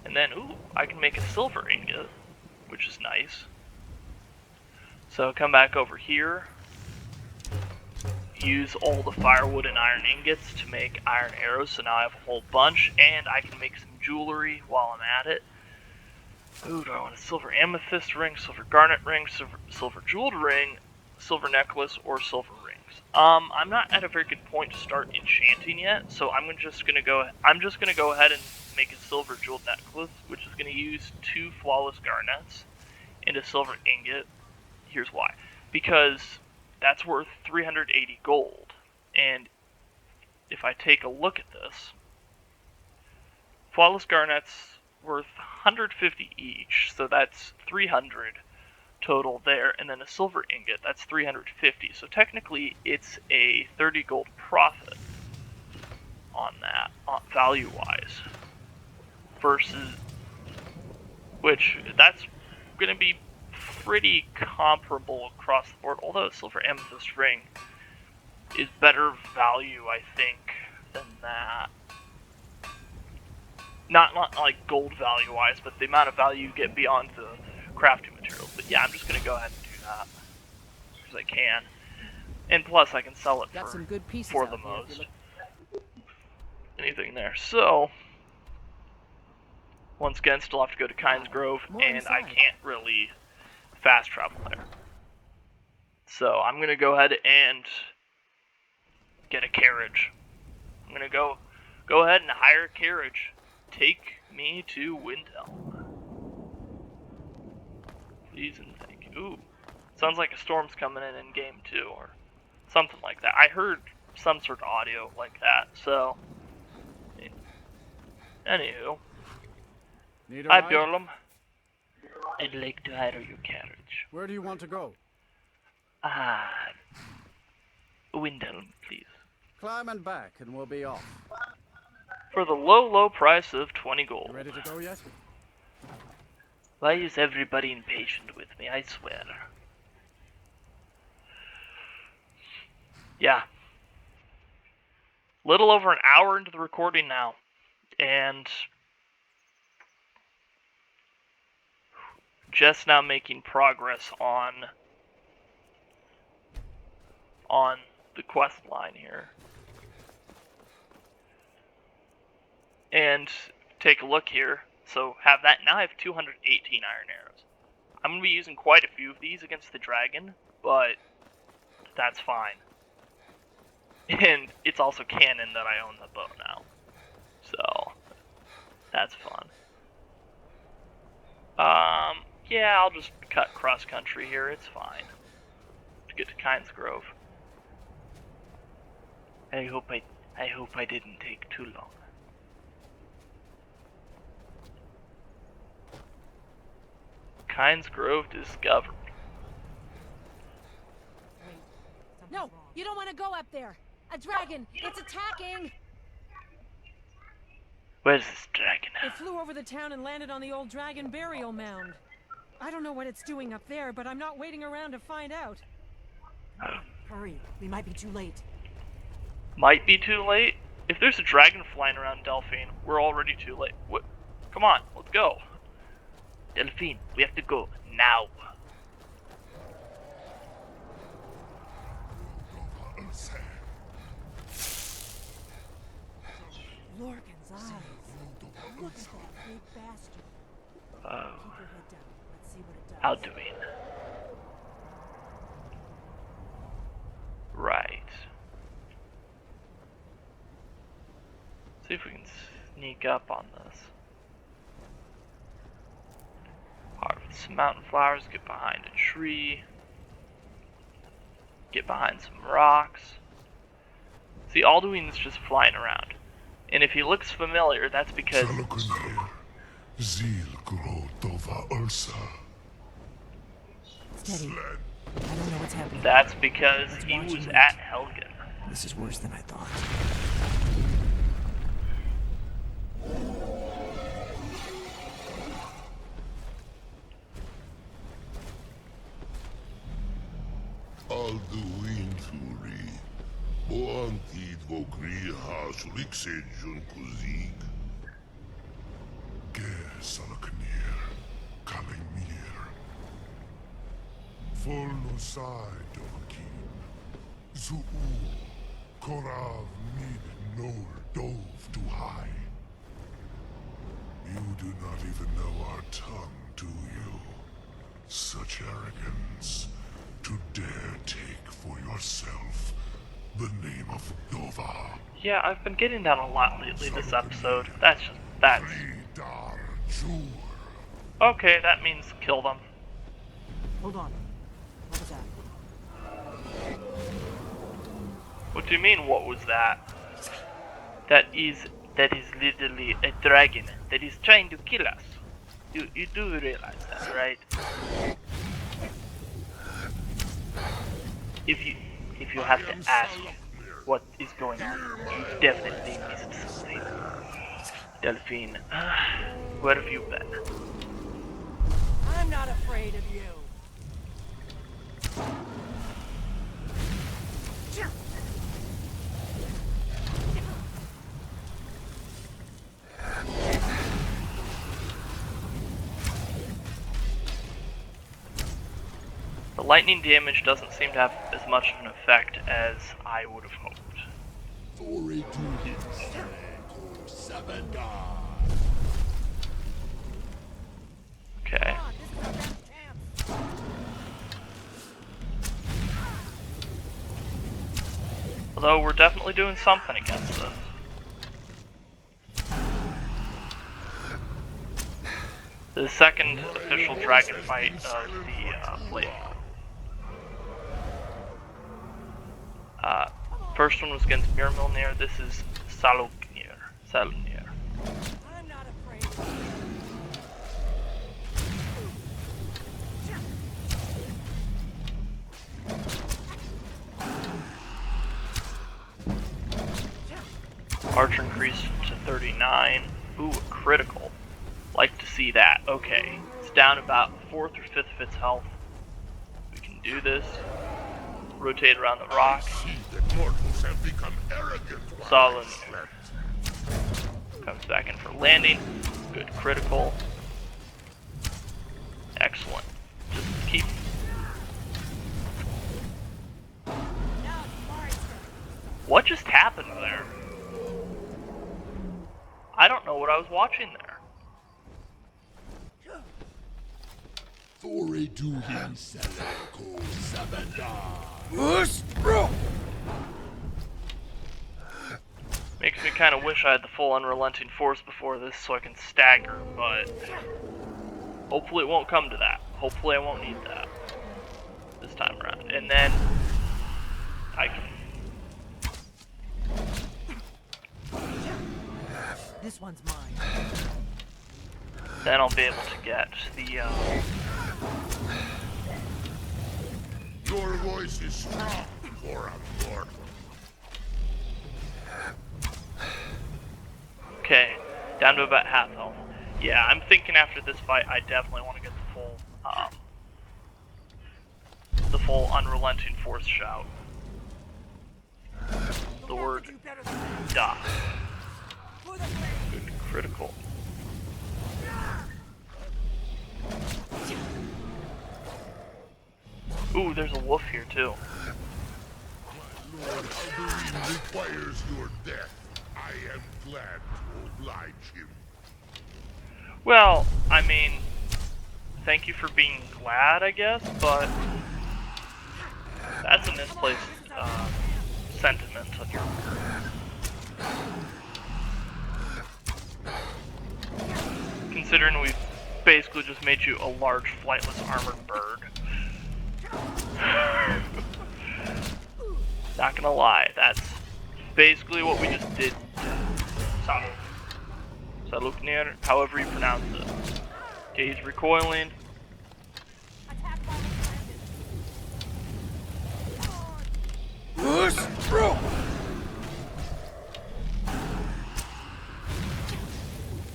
And then, ooh, I can make a silver ingot, which is nice. So come back over here. Use all the firewood and iron ingots to make iron arrows, so now I have a whole bunch, and I can make some jewelry while I'm at it. Ooh, do I want a silver amethyst ring, silver garnet ring, silver jeweled ring, silver necklace, or silver rings? I'm not at a very good point to start enchanting yet, so I'm just gonna go ahead and make a silver jeweled necklace, which is gonna use 2 flawless garnets and a silver ingot. Here's why. Because that's worth 380 gold. And if I take a look at this, flawless garnets worth 150 each, so that's 300 total there, and then a silver ingot, that's 350. So technically it's a 30 gold profit on that, value-wise, versus, which that's going to be pretty comparable across the board, although a silver amethyst ring is better value, I think, than that. Not like gold value-wise, but the amount of value you get beyond the crafting materials. But yeah, I'm just going to go ahead and do that, because I can. And plus, I can sell it Got some good pieces for out the here if most. you're Anything there. So, once again, still have to go to Kynes Grove, More and I inside. can't really fast travel there. So I'm going to go ahead and get a carriage. I'm going to go ahead and hire a carriage. Take me to Windhelm. Please and thank you. Ooh, sounds like a storm's coming in game 2, or something like that. I heard some sort of audio like that, so... Anywho. Need a Hi, ride? Bjorlum. I'd like to hire your carriage. Where do you want to go? Windhelm, please. Climb and back, and we'll be off. For the low, low price of 20 gold. You ready to go yet? Why is everybody impatient with me? I swear. Yeah. Little over an hour into the recording now, and just now making progress on the quest line here. And take a look here. So have that. Now I have 218 iron arrows. I'm going to be using quite a few of these against the dragon, but that's fine. And it's also canon that I own the bow now. So that's fun. Yeah, I'll just cut cross country here. It's fine. To get to Kynes Grove. I hope I didn't take too long. Kynes Grove discovered. No, you don't want to go up there. A dragon, it's attacking. Where's this dragon? It flew over the town and landed on the old dragon burial mound. I don't know what it's doing up there, but I'm not waiting around to find out. Hurry, we might be too late. Might be too late? If there's a dragon flying around Delphine, we're already too late. What? Come on, let's go. Delphine, we have to go now. Lorcan's eyes. Look at that big bastard. Oh, Keep your head down. Let's see what it does. Alduin. Right. See if we can sneak up on this. Harvest some mountain flowers, get behind a tree. Get behind some rocks. See, Alduin's just flying around. And if he looks familiar, that's because... Steady. I don't know what's happening. That's because he was at Helgen. This is worse than I thought. Alduin Fury. Boantid vogri hasuliksejun kuzig. Ger salaknir. Kalimir. Folnosai dokin. Zuu. Korav mid nor dove to high. You do not even know our tongue, do you? Such arrogance. To dare take for yourself the name of Dova. Yeah, I've been getting that a lot lately this episode. That's okay, that means kill them. Hold on. What was that? What do you mean, what was that? That is literally a dragon that is trying to kill us. You do realize that, right? If you have to ask what is going on, you definitely missed something. Delphine, where have you been? I'm not afraid of you. The lightning damage doesn't seem to have as much of an effect as I would have hoped. Okay. Although we're definitely doing something against this. The second official dragon fight of the playthrough. First one was against Mirmilnir, this is Saluknir. Salunir. I'm not afraid of you. Archer increased to 39. Ooh, a critical. Like to see that. Okay. down about 4th or 5th of its health. We can do this. Rotate around the rock. See that mortals have become arrogant while Solid. I slept. Comes back in for landing. Good critical. Excellent. Just keep. What just happened there? I don't know what I was watching there. Makes me kind of wish I had the full unrelenting force before this so I can stagger, but hopefully it won't come to that. Hopefully I won't need that this time around. And then I can... This one's mine. Then I'll be able to get the, Your voice is strong for a mortal. Okay, down to about half health. Yeah, I'm thinking after this fight, I definitely want to get the full unrelenting force shout. The word die. Good critical. Ooh, there's a wolf here too. My lord Alduin requires your death. I am glad to oblige him. Well, I mean, thank you for being glad, I guess, but that's a misplaced sentiment on your part. Considering we've basically just made you a large flightless armored bird. Not gonna lie, that's basically what we just did to Saluknir, however you pronounce it. Okay, he's recoiling.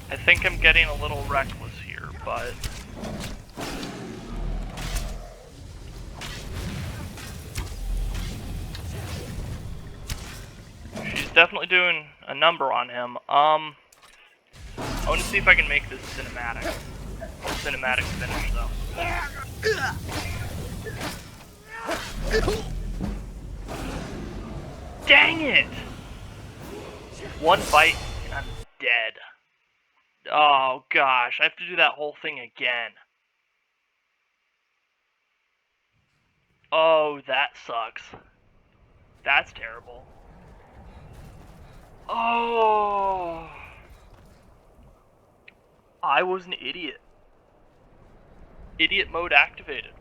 I think I'm getting a little reckless here, but she's definitely doing a number on him. I want to see if I can make this cinematic. Cinematic finish, though. Dang it! One bite and I'm dead. Oh gosh, I have to do that whole thing again. Oh, that sucks. That's terrible. Oh, I was an idiot. Idiot mode activated.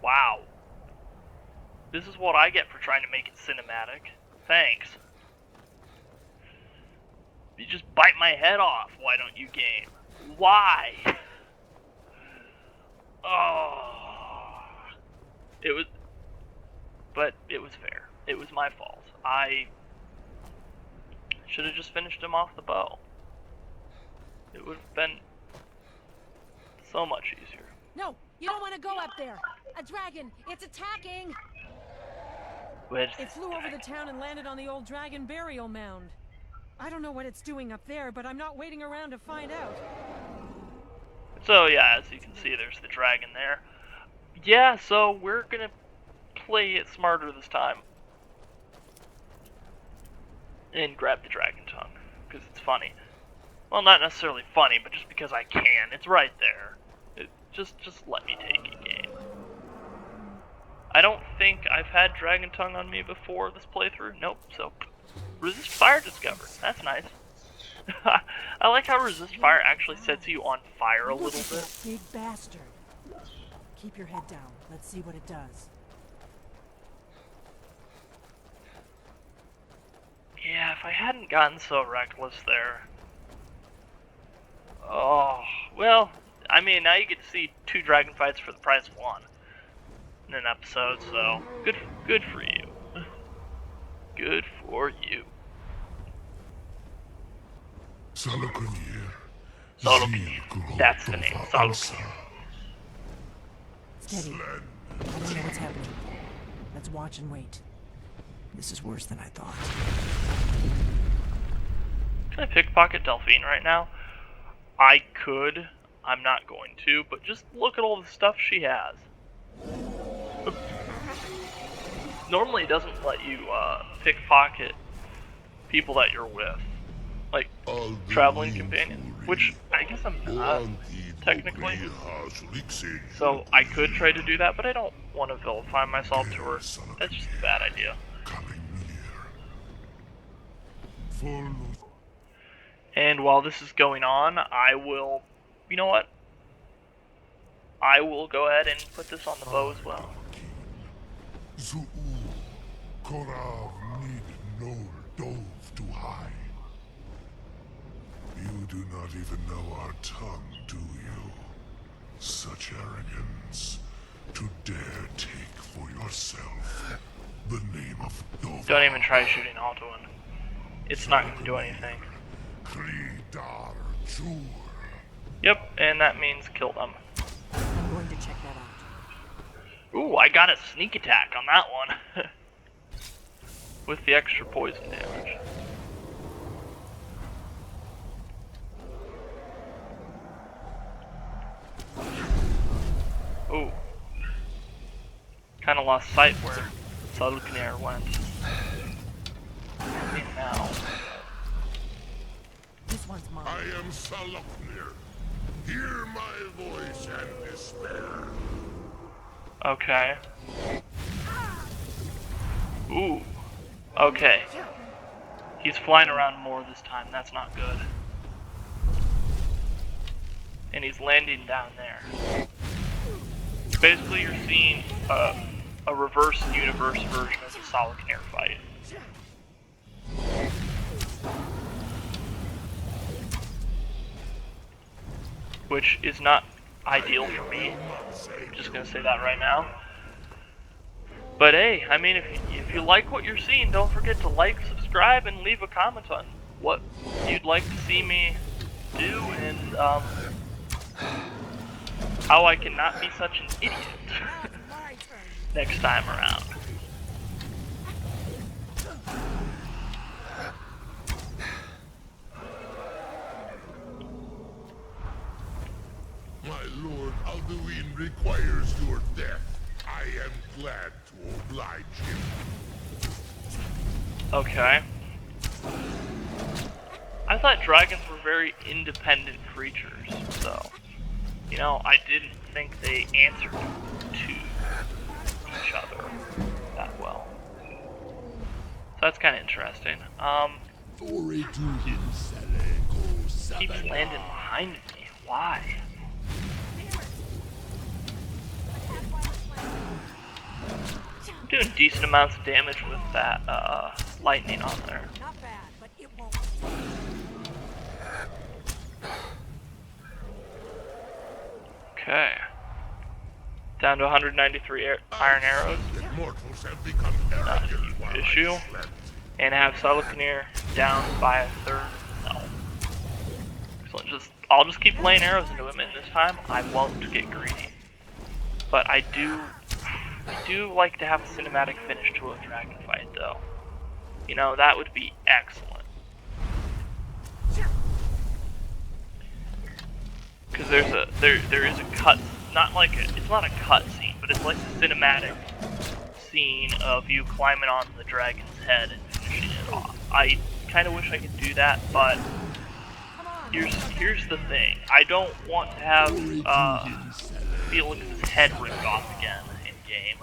Wow. This is what I get for trying to make it cinematic. Thanks. You just bite my head off, why don't you, game? Why? Oh. It was... But it was fair. It was my fault. I should have just finished him off the bow. It would have been so much easier. No, you don't want to go up there. A dragon, it's attacking. Where's It flew over the town and landed on the old dragon burial mound. I don't know what it's doing up there, but I'm not waiting around to find out. So yeah, as you can see, there's the dragon there. Yeah, so we're gonna play it smarter this time. And grab the dragon tongue, because it's funny. Well, not necessarily funny, but just because I can. It's right there. Just let me take it, game. I don't think I've had dragon tongue on me before this playthrough. Nope, so resist fire discovered. That's nice. I like how resist fire actually sets you on fire a little bit. Big bastard. Keep your head down. Let's see what it does. Yeah, if I hadn't gotten so reckless there. Oh, well, I mean, now you get to see 2 dragon fights for the price of 1 in an episode, so good for you. Good for you. Saluknir, Soloknir. That's the name. Soloknir. Steady. I don't know what's happening. Let's watch and wait. This is worse than I thought. Can I pickpocket Delphine right now? I could. I'm not going to, but just look at all the stuff she has. Normally it doesn't let you pickpocket people that you're with. Like, traveling companion, which I guess I'm not, technically. So I could try to do that, but I don't want to vilify myself to her. That's just a bad idea. And while this is going on, I will, you know what? I will go ahead and put this on the bow as well. You do not even know our tongue, do you? Such arrogance, to dare take for yourself the name of Dova. Don't even try shooting Alduin. It's not going to do anything. Yep, and that means kill them. I'm going to check that out. Ooh, I got a sneak attack on that one. With the extra poison damage. Ooh. Kinda lost sight where Soloknir went. And now. This one's mine. I am Soloknir. Hear my voice and despair. Okay. Ooh. Okay. He's flying around more this time. That's not good. And he's landing down there. Basically, you're seeing a reverse universe version of the Soloknir fight. Which is not ideal for me. I'm just gonna say that right now. But hey, I mean, if you like what you're seeing, don't forget to like, subscribe, and leave a comment on what you'd like to see me do, and how I cannot be such an idiot next time around. My Lord Alduin requires your death. I am glad to oblige him. Okay. I thought dragons were very independent creatures, so, you know, I didn't think they answered to each other that well. So that's kind of interesting. Keeps landing behind me. Why? I'm doing decent amounts of damage with that lightning on there. Not bad, but it won't. Okay. Down to 193 iron arrows. Mortals have become Not a arrogant huge while I issue. slept. And have Soloknir down by a third health. So I'll just keep laying arrows into him, and this time I won't get greedy. But I do like to have a cinematic finish to a dragon fight, though. You know, that would be excellent. Because there is a cut, it's not a cut scene, but it's like a cinematic scene of you climbing on the dragon's head and finishing it off. I kind of wish I could do that, but here's the thing. I don't want to have Felix's head ripped off again in game.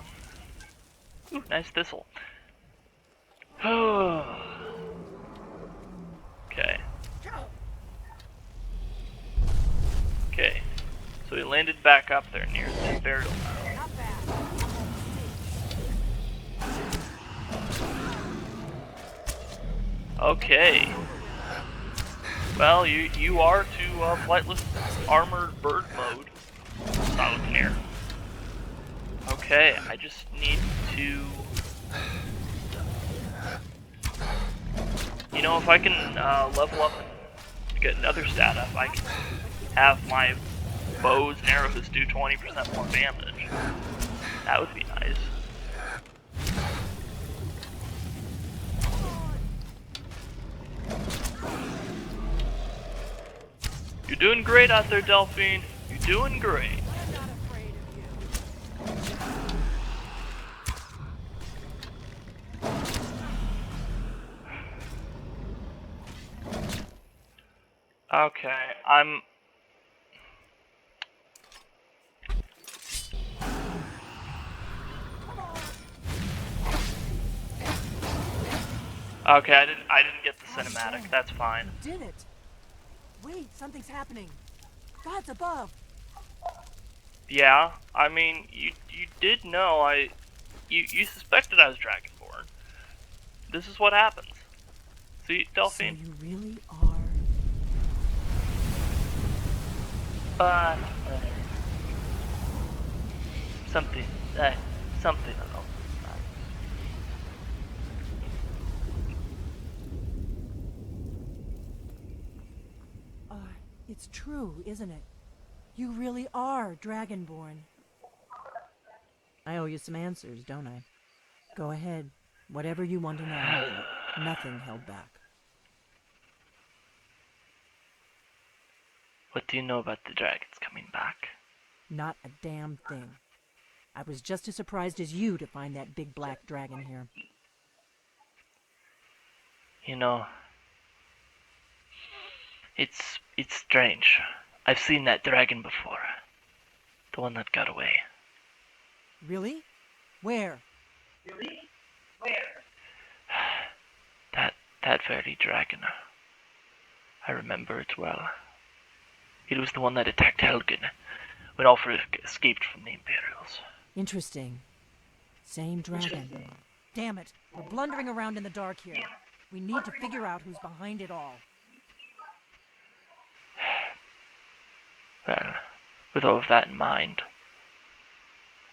Ooh, nice thistle. Okay. Okay. So he landed back up there near the burial mound. Okay. Well, you are to flightless armored bird mode, Soloknir. Okay, I just need to... You know, if I can level up get another stat up, I can have my bows and arrows do 20% more damage. That would be nice. You're doing great out there, Delphine. You're doing great. Okay, Okay, I didn't get the cinematic. That's fine. You did it. Wait, something's happening. God's above. Yeah, I mean, you did know you suspected I was Dragonborn. This is what happens. See, Delphine? So you really are. Something along those lines. It's true, isn't it? You really are Dragonborn. I owe you some answers, don't I? Go ahead. Whatever you want to know. Nothing held back. What do you know about the dragons coming back? Not a damn thing. I was just as surprised as you to find that big black dragon here. You know, it's strange. I've seen that dragon before. The one that got away. Really? Where? That very dragon. I remember it well. It was the one that attacked Helgen when Ulfric escaped from the Imperials. Interesting. Same dragon. Damn it. We're blundering around in the dark here. We need to figure out who's behind it all. Well, with all of that in mind,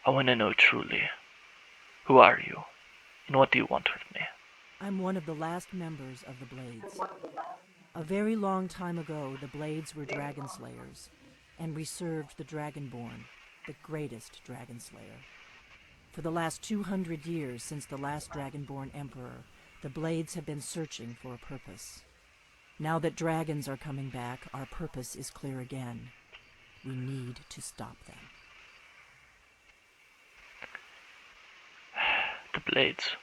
I want to know truly, who are you, and what do you want with me? I'm one of the last members of the Blades. A very long time ago, the Blades were dragon slayers, and we served the Dragonborn, the greatest dragon slayer. For the last 200 years since the last Dragonborn Emperor, the Blades have been searching for a purpose. Now that dragons are coming back, our purpose is clear again. We need to stop them. The Blades,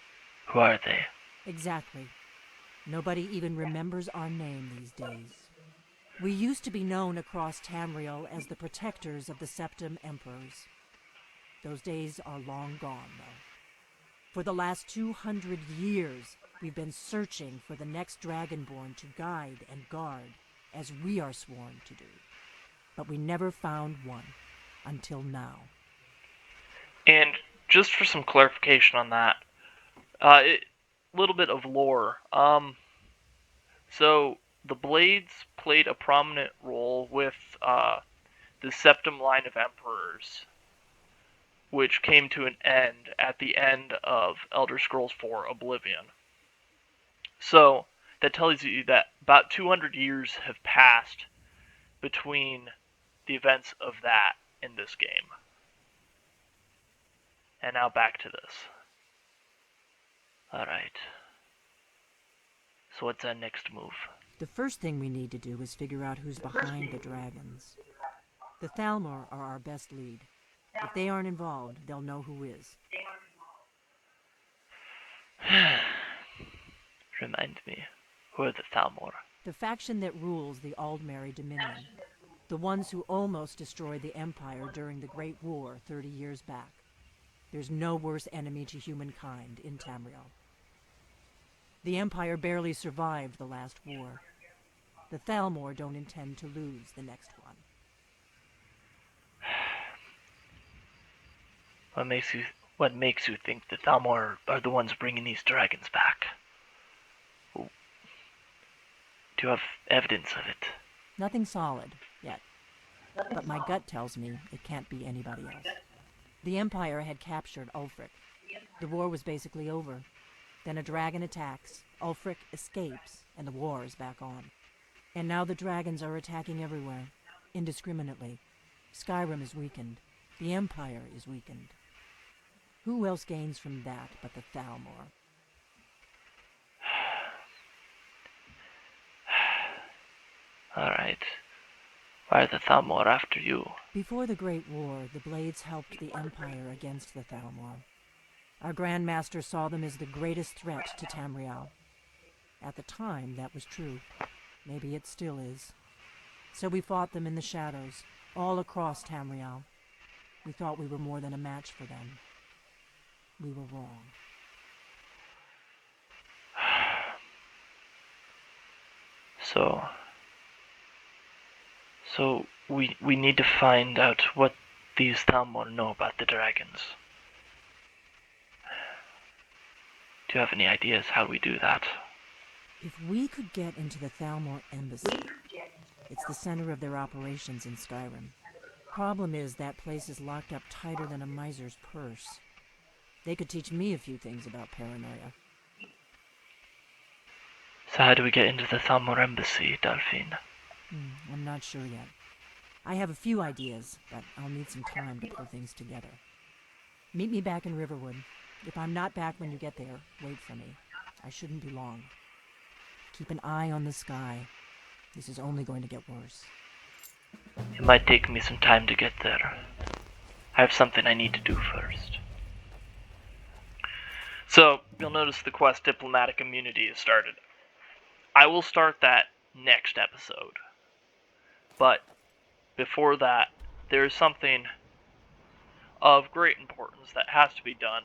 who are they? Exactly. Nobody even remembers our name these days. We used to be known across Tamriel as the protectors of the Septim Emperors. Those days are long gone, though. For the last 200 years, we've been searching for the next Dragonborn to guide and guard, as we are sworn to do. But we never found one, until now. And just for some clarification on that, a little bit of lore. So the Blades played a prominent role with the Septim line of Emperors, which came to an end at the end of Elder Scrolls IV: Oblivion. So that tells you that about 200 years have passed between the events of that in this game. And now back to this. Alright. So what's our next move? The first thing we need to do is figure out who's behind the dragons. The Thalmor are our best lead. If they aren't involved, they'll know who is. Remind me, who are the Thalmor? The faction that rules the Aldmeri Dominion. The ones who almost destroyed the Empire during the Great War 30 years back. There's no worse enemy to humankind in Tamriel. The Empire barely survived the last war. The Thalmor don't intend to lose the next one. What makes you think the Thalmor are the ones bringing these dragons back? Do you have evidence of it? Nothing solid, yet. But my gut tells me it can't be anybody else. The Empire had captured Ulfric. The war was basically over. Then a dragon attacks, Ulfric escapes, and the war is back on. And now the dragons are attacking everywhere, indiscriminately. Skyrim is weakened. The Empire is weakened. Who else gains from that but the Thalmor? Alright. Why are the Thalmor after you? Before the Great War, the Blades helped the Empire against the Thalmor. Our Grand Master saw them as the greatest threat to Tamriel. At the time, that was true. Maybe it still is. So we fought them in the shadows, all across Tamriel. We thought we were more than a match for them. We were wrong. So we need to find out what these Thalmor know about the dragons. Do you have any ideas how we do that? If we could get into the Thalmor embassy, it's the center of their operations in Skyrim. Problem is, that place is locked up tighter than a miser's purse. They could teach me a few things about paranoia. So how do we get into the Thalmor embassy, Delphine? I'm not sure yet. I have a few ideas, but I'll need some time to pull things together. Meet me back in Riverwood. If I'm not back when you get there, wait for me. I shouldn't be long. Keep an eye on the sky. This is only going to get worse. It might take me some time to get there. I have something I need to do first. So, you'll notice the quest Diplomatic Immunity is started. I will start that next episode. But, before that, there's something of great importance that has to be done.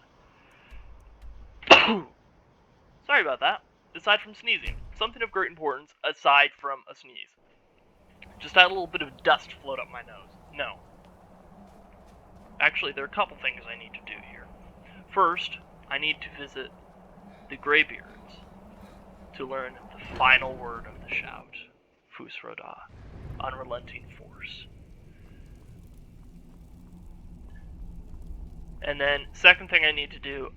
Sorry about that. Aside from sneezing. Something of great importance aside from a sneeze. Just had a little bit of dust float up my nose. No. Actually, there are a couple things I need to do here. First, I need to visit the Greybeards to learn the final word of the shout. Fusroda. Unrelenting force. And then, second thing I need to do,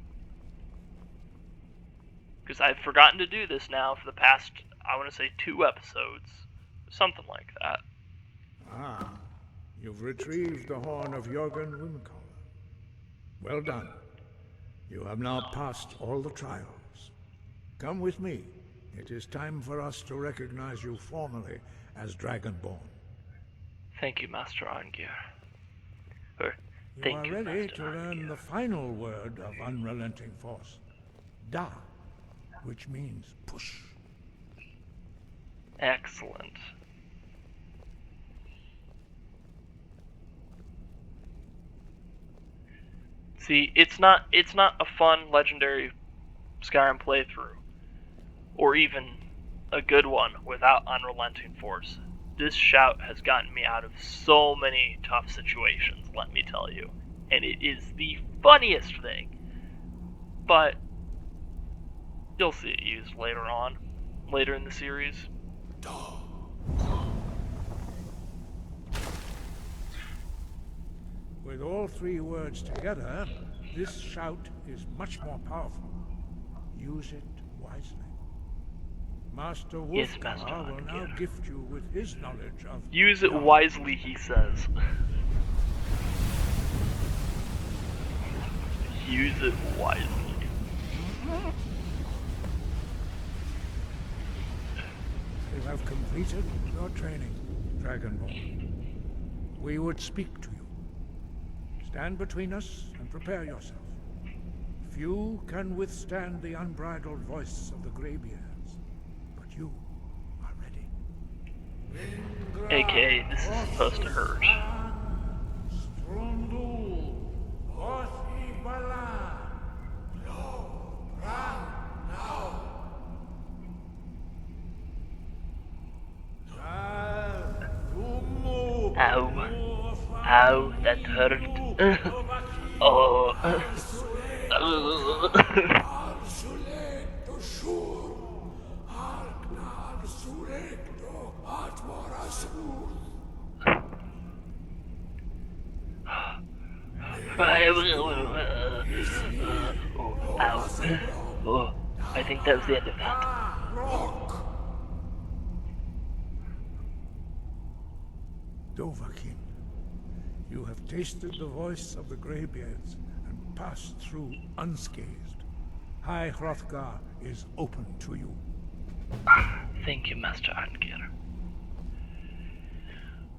because I've forgotten to do this now for the past, I want to say 2 episodes. Something like that. Ah, you've retrieved the horn of Jorgen Wimkoller. Well done. You have now passed all the trials. Come with me. It is time for us to recognize you formally as Dragonborn. Thank you, Master Arngir. You are ready to learn the final word of unrelenting force. Da, which means push. Excellent. See, it's not a fun legendary Skyrim playthrough, or even a good one without unrelenting force. This shout has gotten me out of so many tough situations, let me tell you. And it is the funniest thing. But you'll see it used later on, later in the series. With all 3 words together, this shout is much more powerful. Use it wisely. Master Wolfgar will now gift you with his knowledge of... Use it wisely, he says. Use it wisely. You have completed your training, Dragonborn. We would speak to you. Stand between us and prepare yourself. Few can withstand the unbridled voice of the Greybeards, but you are ready. AKA, this is supposed to hurt. Ow. Ow, that hurt. Oh. Ow. Oh, I think that was the end of that. Dovahkiin. You have tasted the voice of the Greybeards and passed through unscathed. High Hrothgar is open to you. Thank you, Master Arngir.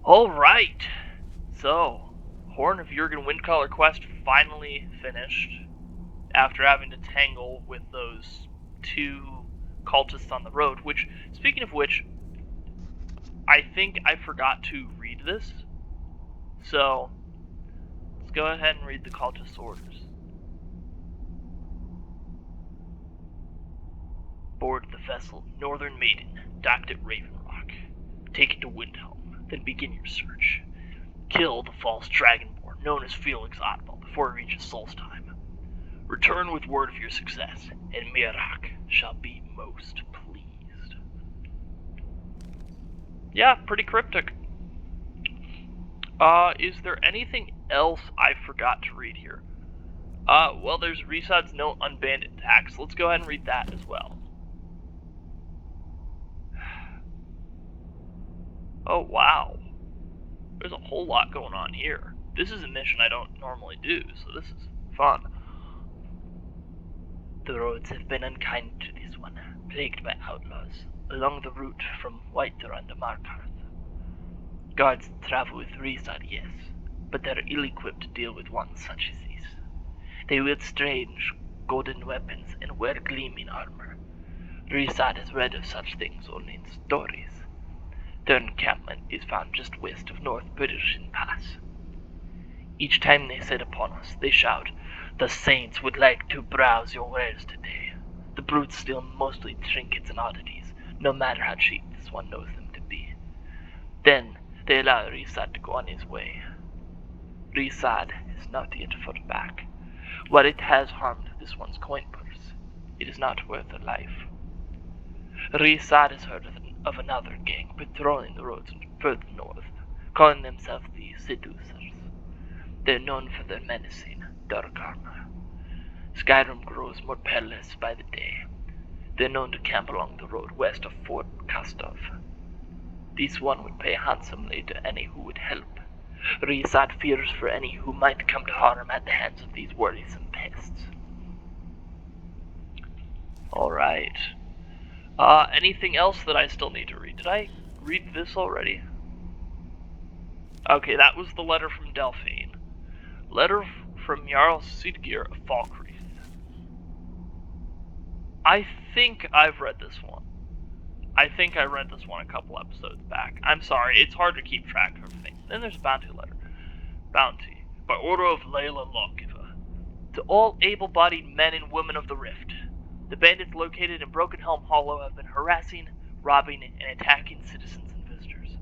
Alright, so, Horn of Jurgen Windcaller quest finally finished, after having to tangle with those 2 cultists on the road, which, speaking of which, I think I forgot to read this, so let's go ahead and read the cultist orders. Board the vessel Northern Maiden, docked at Raven Rock. Take it to Windhelm, then begin your search. Kill the false dragonborn known as Felix Otwell before it reaches Solstheim. Return with word of your success, and Mirak shall be most pleased. Yeah, pretty cryptic. Is there anything else I forgot to read here? Well, there's Risad's note on bandit attacks. Let's go ahead and read that as well. Oh, wow. There's a whole lot going on here. This is a mission I don't normally do, so this is fun. The roads have been unkind to this one, plagued by outlaws, along the route from Whiterun to Markarth. Guards travel with Risad, yes, but they're ill-equipped to deal with one such as these. They wield strange, golden weapons and wear gleaming armor. Risad has read of such things only in stories. Their encampment is found just west of North Britishing Pass. Each time they set upon us, they shout, "The saints would like to browse your wares today." The brutes steal mostly trinkets and oddities, no matter how cheap this one knows them to be. Then they allow Risad to go on his way. Risad has not yet fought back. While it has harmed this one's coin purse, it is not worth a life. Risad has heard of another gang patrolling the roads further north, calling themselves the Seducers. They're known for their menacing, dark armor. Skyrim grows more perilous by the day. They're known to camp along the road west of Fort Kastov. This one would pay handsomely to any who would help. Risad fears for any who might come to harm at the hands of these worrisome pests. Alright. Anything else that I still need to read? Did I read this already? Okay, that was the letter from Delphine. Letter from Jarl Siggeir of Falkreath. I think I've read this one. I think I read this one a couple episodes back. I'm sorry, it's hard to keep track of things. Then there's a bounty letter. Bounty. By order of Layla Lawgiver. To all able-bodied men and women of the Rift. The bandits located in Broken Helm Hollow have been harassing, robbing, and attacking citizens and visitors.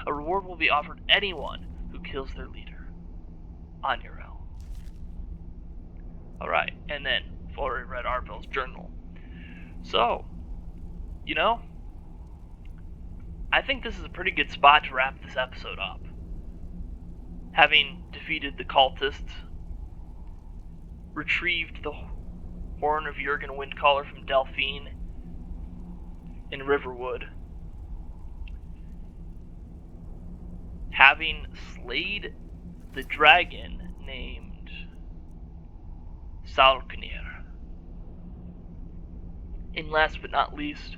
A reward will be offered anyone who kills their leader. On your own. Alright, and then I've already read Arvel's journal. So, you know, I think this is a pretty good spot to wrap this episode up. Having defeated the cultists, retrieved the Horn of Jurgen Windcaller from Delphine in Riverwood, having slayed the dragon named Salknir, and last but not least,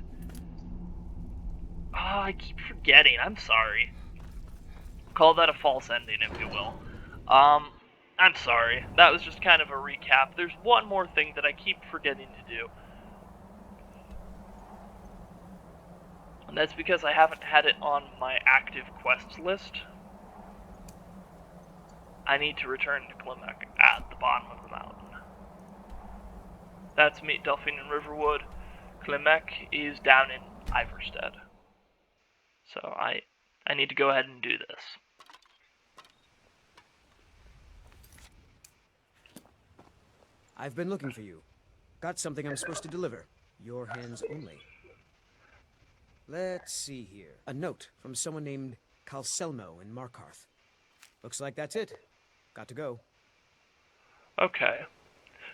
I keep forgetting, I'm sorry. Call that a false ending, if you will. I'm sorry. That was just kind of a recap. There's one more thing that I keep forgetting to do. And that's because I haven't had it on my active quests list. I need to return to Klimek at the bottom of the mountain. That's meet Delphine in Riverwood. Klimek is down in Iverstead. So I need to go ahead and do this. I've been looking for you. Got something I'm supposed to deliver. Your hands only. Let's see here. A note from someone named Calselmo in Markarth. Looks like that's it. Got to go. Okay.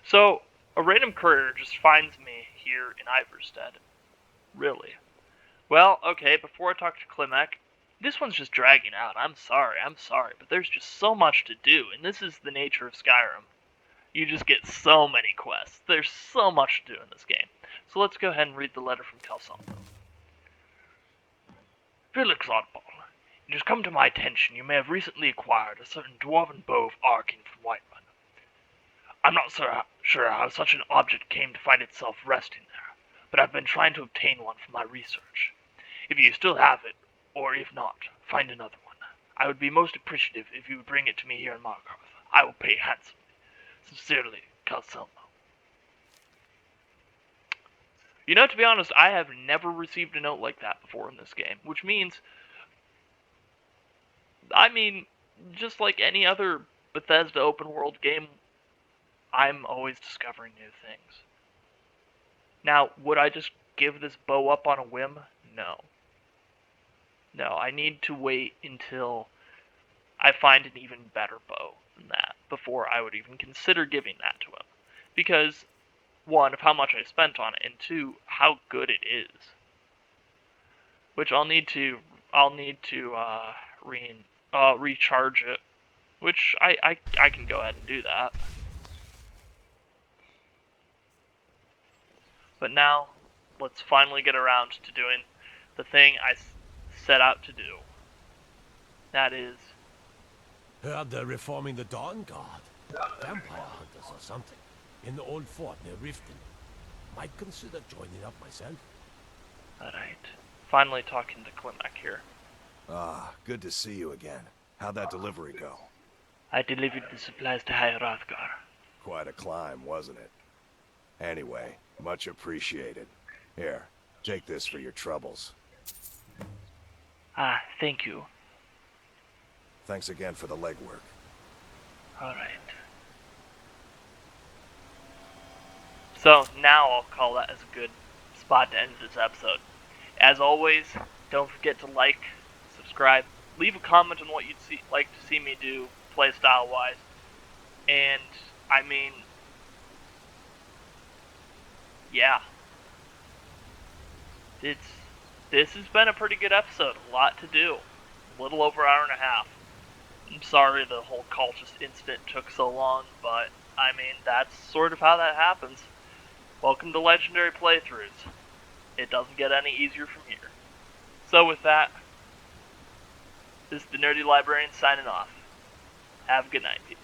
So, a random courier just finds me here in Iverstead. Really? Well, okay, before I talk to Klimek, This one's just dragging out. I'm sorry, but there's just so much to do, and this is the nature of Skyrim. You just get so many quests. There's so much to do in this game. So let's go ahead and read the letter from Calsalmo. Felix Oddball, it has come to my attention you may have recently acquired a certain dwarven bow of Arcane from Whiterun. I'm not sure how such an object came to find itself resting there, but I've been trying to obtain one for my research. If you still have it, or if not, find another one. I would be most appreciative if you would bring it to me here in Markarth. I will pay handsomely. Sincerely, Calselmo. You know, to be honest, I have never received a note like that before in this game, which means, just like any other Bethesda open world game, I'm always discovering new things. Now, would I just give this bow up on a whim? No. No, I need to wait until I find an even better bow than that before I would even consider giving that to him. Because, one, of how much I spent on it, and two, how good it is. Which I'll need to recharge it. Which I can go ahead and do that. But now, let's finally get around to doing the thing I set out to do. That is... Heard they're reforming the Dawn Guard. Vampire hunters or something. In the old fort near Riften. Might consider joining up myself. Alright. Finally talking to Klimek here. Ah, good to see you again. How'd that delivery go? I delivered the supplies to High Hrothgar. Quite a climb, wasn't it? Anyway, much appreciated. Here, take this for your troubles. Ah, thank you. Thanks again for the legwork. Alright. So, now I'll call that as a good spot to end this episode. As always, don't forget to like, subscribe, leave a comment on what you'd like to see me do, playstyle-wise. And, yeah. This has been a pretty good episode. A lot to do. A little over an hour and a half. I'm sorry the whole cultist incident took so long, but, that's sort of how that happens. Welcome to Legendary Playthroughs. It doesn't get any easier from here. So with that, this is the Nerdy Librarian signing off. Have a good night, people.